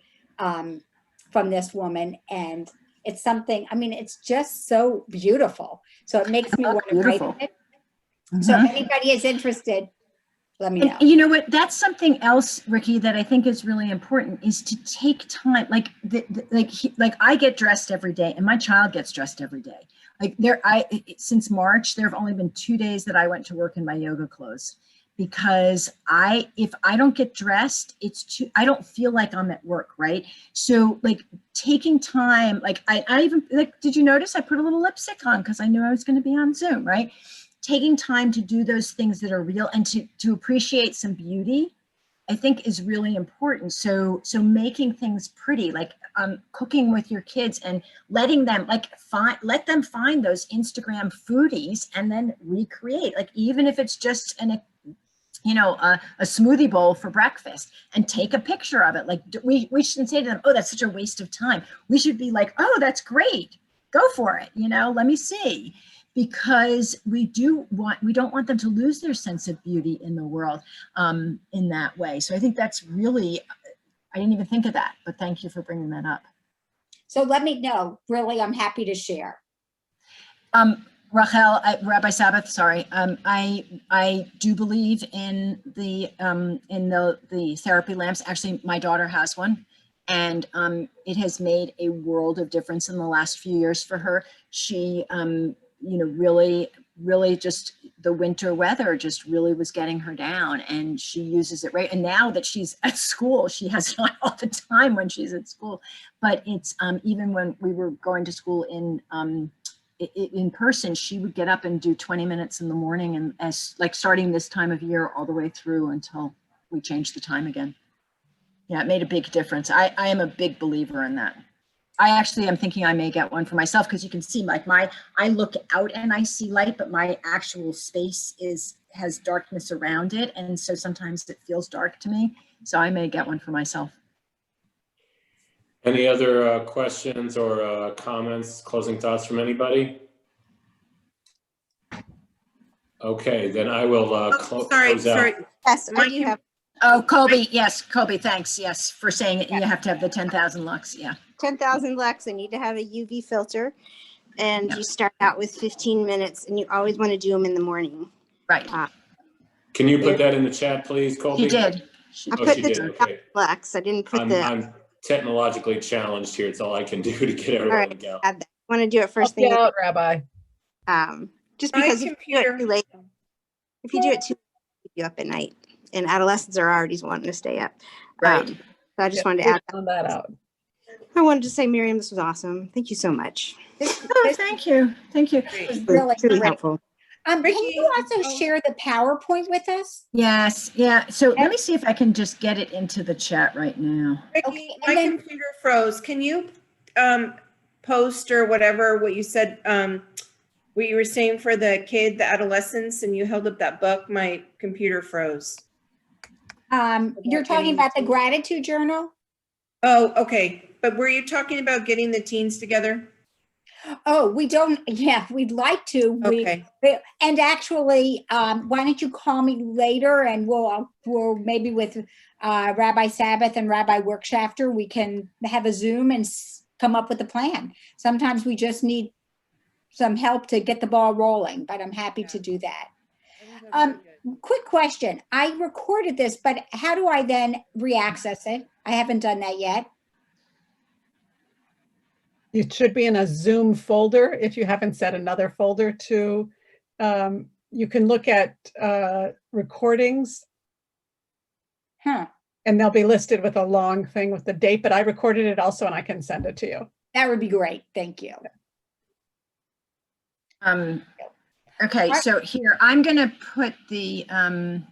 [SPEAKER 4] this woman, and it's something, I mean, it's just so beautiful. So it makes me want to write it. So if anybody is interested, let me know.
[SPEAKER 2] And you know what, that's something else, Ricky, that I think is really important, is to take time. Like I get dressed every day, and my child gets dressed every day. Like since March, there have only been 2 days that I went to work in my yoga clothes, because if I don't get dressed, I don't feel like I'm at work, right? So like taking time, like I even, like, did you notice I put a little lipstick on because I knew I was going to be on Zoom, right? Taking time to do those things that are real and to appreciate some beauty, I think, is really important. So making things pretty, like cooking with your kids and letting them let them find those Instagram foodies and then recreate, like, even if it's just a smoothie bowl for breakfast, and take a picture of it. Like we shouldn't say to them, oh, that's such a waste of time. We should be like, oh, that's great. Go for it. Let me see. Because we don't want them to lose their sense of beauty in the world in that way. So I think that's really, I didn't even think of that, but thank you for bringing that up.
[SPEAKER 4] So let me know, really, I'm happy to share.
[SPEAKER 2] Rachel, Rabbi Sabbath, sorry. I do believe in the therapy lamps. Actually, my daughter has one, and it has made a world of difference in the last few years for her. She, really just the winter weather just really was getting her down, and she uses it right. And now that she's at school, she has it on all the time when she's at school. But it's even when we were going to school in in person, she would get up and do 20 minutes in the morning, and as like starting this time of year all the way through until we changed the time again. Yeah, it made a big difference. I am a big believer in that. I actually am thinking I may get one for myself, because you can see like I look out and I see light, but my actual space has darkness around it. And so sometimes it feels dark to me. So I may get one for myself.
[SPEAKER 1] Any other questions or comments, closing thoughts from anybody? Okay, then I will close out.
[SPEAKER 7] Yes, I do have
[SPEAKER 2] Oh, Colby, yes, Colby, thanks, yes, for saying it. You have to have the 10,000 lux, yeah.
[SPEAKER 7] 10,000 lux. I need to have a UV filter. And
[SPEAKER 2] Yep.
[SPEAKER 7] you start out with 15 minutes, and you always want to do them in the morning.
[SPEAKER 2] Right.
[SPEAKER 1] Can you put that in the chat, please, Colby?
[SPEAKER 2] She did.
[SPEAKER 7] I
[SPEAKER 1] Oh,
[SPEAKER 7] put
[SPEAKER 1] she
[SPEAKER 7] the
[SPEAKER 1] did,
[SPEAKER 7] 10,000
[SPEAKER 1] okay.
[SPEAKER 7] lux. I didn't put
[SPEAKER 1] I'm technologically challenged here. It's all I can do to get
[SPEAKER 7] all
[SPEAKER 1] everyone
[SPEAKER 7] right.
[SPEAKER 1] to go.
[SPEAKER 7] I want to do it first
[SPEAKER 9] Help you
[SPEAKER 7] thing.
[SPEAKER 9] out, Rabbi.
[SPEAKER 7] Just
[SPEAKER 3] My
[SPEAKER 7] because if you do it
[SPEAKER 3] computer.
[SPEAKER 7] too late, if you do it too late, you keep you up at night. And adolescents are already wanting to stay up.
[SPEAKER 2] Right.
[SPEAKER 7] So I just
[SPEAKER 9] Yeah,
[SPEAKER 7] wanted to add
[SPEAKER 9] found that out.
[SPEAKER 7] I wanted to say, Miriam, this was awesome. Thank you so much.
[SPEAKER 2] Oh, thank you. Thank you.
[SPEAKER 4] This was
[SPEAKER 7] It
[SPEAKER 4] really
[SPEAKER 7] was really
[SPEAKER 4] great.
[SPEAKER 7] helpful.
[SPEAKER 4] Can
[SPEAKER 3] Ricky,
[SPEAKER 4] you also share the PowerPoint with us?
[SPEAKER 2] Yes, yeah. So let me see if I can just get it into the chat right now.
[SPEAKER 3] Ricky,
[SPEAKER 4] Okay,
[SPEAKER 3] my
[SPEAKER 4] and then-
[SPEAKER 3] computer froze. Can you post or whatever what you said, what you were saying for the kid, the adolescents, and you held up that book? My computer froze.
[SPEAKER 4] You're talking about the gratitude journal?
[SPEAKER 3] Oh, okay. But were you talking about getting the teens together?
[SPEAKER 4] Oh, we don't, yeah, we'd like to.
[SPEAKER 3] Okay.
[SPEAKER 4] And actually, why don't you call me later, and we'll maybe with Rabbi Sabbath and Rabbi Workshafter, we can have a Zoom and come up with a plan. Sometimes we just need some help to get the ball rolling, but I'm happy to do that. Quick question. I recorded this, but how do I then re-access it? I haven't done that yet.
[SPEAKER 9] It should be in a Zoom folder if you haven't set another folder to, you can look at recordings,
[SPEAKER 4] Huh.
[SPEAKER 9] and they'll be listed with a long thing with the date, but I recorded it also and I can send it to you.
[SPEAKER 4] That would be great. Thank you.
[SPEAKER 2] Okay, so here, I'm gonna put the, I'm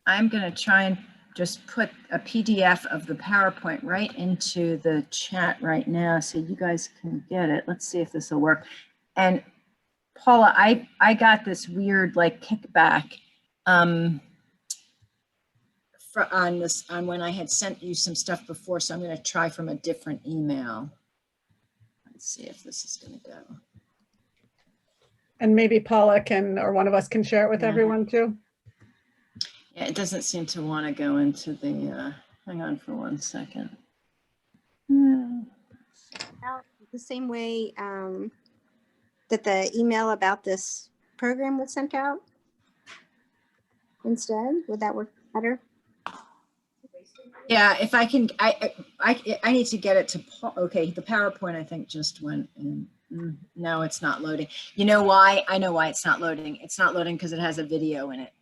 [SPEAKER 2] gonna try and just put a PDF of the PowerPoint right into the chat right now so you guys can get it. Let's see if this will work. And Paula, I got this weird like kickback on when I had sent you some stuff before, so I'm gonna try from a different email. Let's see if this is gonna go.
[SPEAKER 9] And maybe Paula can, or one of us can share it with everyone too.
[SPEAKER 2] Yeah, it doesn't seem to want to go into the, hang on for 1 second.
[SPEAKER 7] The same way that the email about this program was sent out instead, would that work better?
[SPEAKER 2] Yeah, if I can, I need to get it to Paul. Okay, the PowerPoint I think just went in. No, it's not loading. You know why? I know why it's not loading. It's not loading because it has a video in it.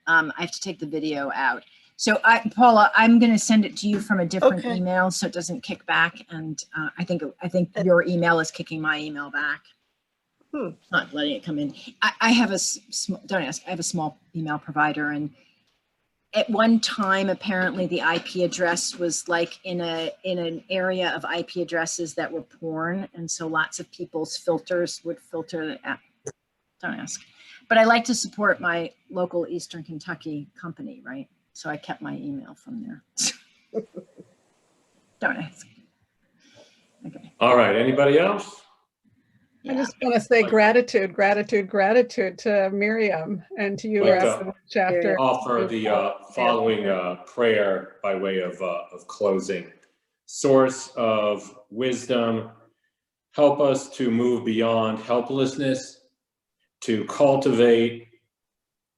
[SPEAKER 2] I have to take the video out. So Paula, I'm going to send it to you from a different email so it doesn't kick back. And I think your email is kicking my email back. It's not letting it come in. I have a don't ask. I have a small email provider, and at one time, apparently the IP address was like in an area of IP addresses that were porn, and so lots of people's filters would filter. Don't ask. But I like to support my local Eastern Kentucky company, right? So I kept my email from there. Don't ask. Okay.
[SPEAKER 1] All right, anybody else?
[SPEAKER 9] I just want to say gratitude to Miriam and to you, Rabbi Chapter.
[SPEAKER 1] Offer the following prayer by way of closing. Source of wisdom, help us to move beyond helplessness, to cultivate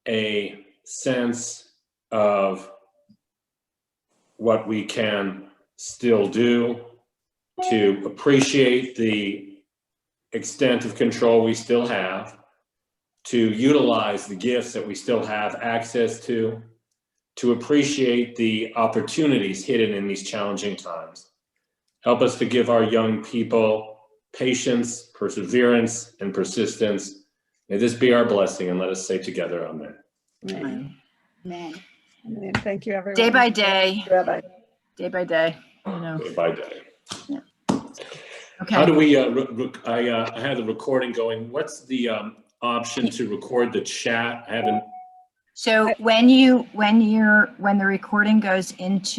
[SPEAKER 1] a sense of what we can still do, to appreciate the extent of control we still have, to utilize the gifts that we still have access to appreciate the opportunities hidden in these challenging times. Help us to give our young people patience, perseverance, and persistence. May this be our blessing, and let us say together, amen.
[SPEAKER 9] Amen.
[SPEAKER 4] Man.
[SPEAKER 9] Amen. Thank you, everyone.
[SPEAKER 2] Day by day,
[SPEAKER 5] Bye-bye.
[SPEAKER 2] day by day, you know.
[SPEAKER 1] Day by day.
[SPEAKER 2] Okay.
[SPEAKER 1] How do we, I had the recording going. What's the option to record the chat? I haven't.
[SPEAKER 2] So when the recording goes into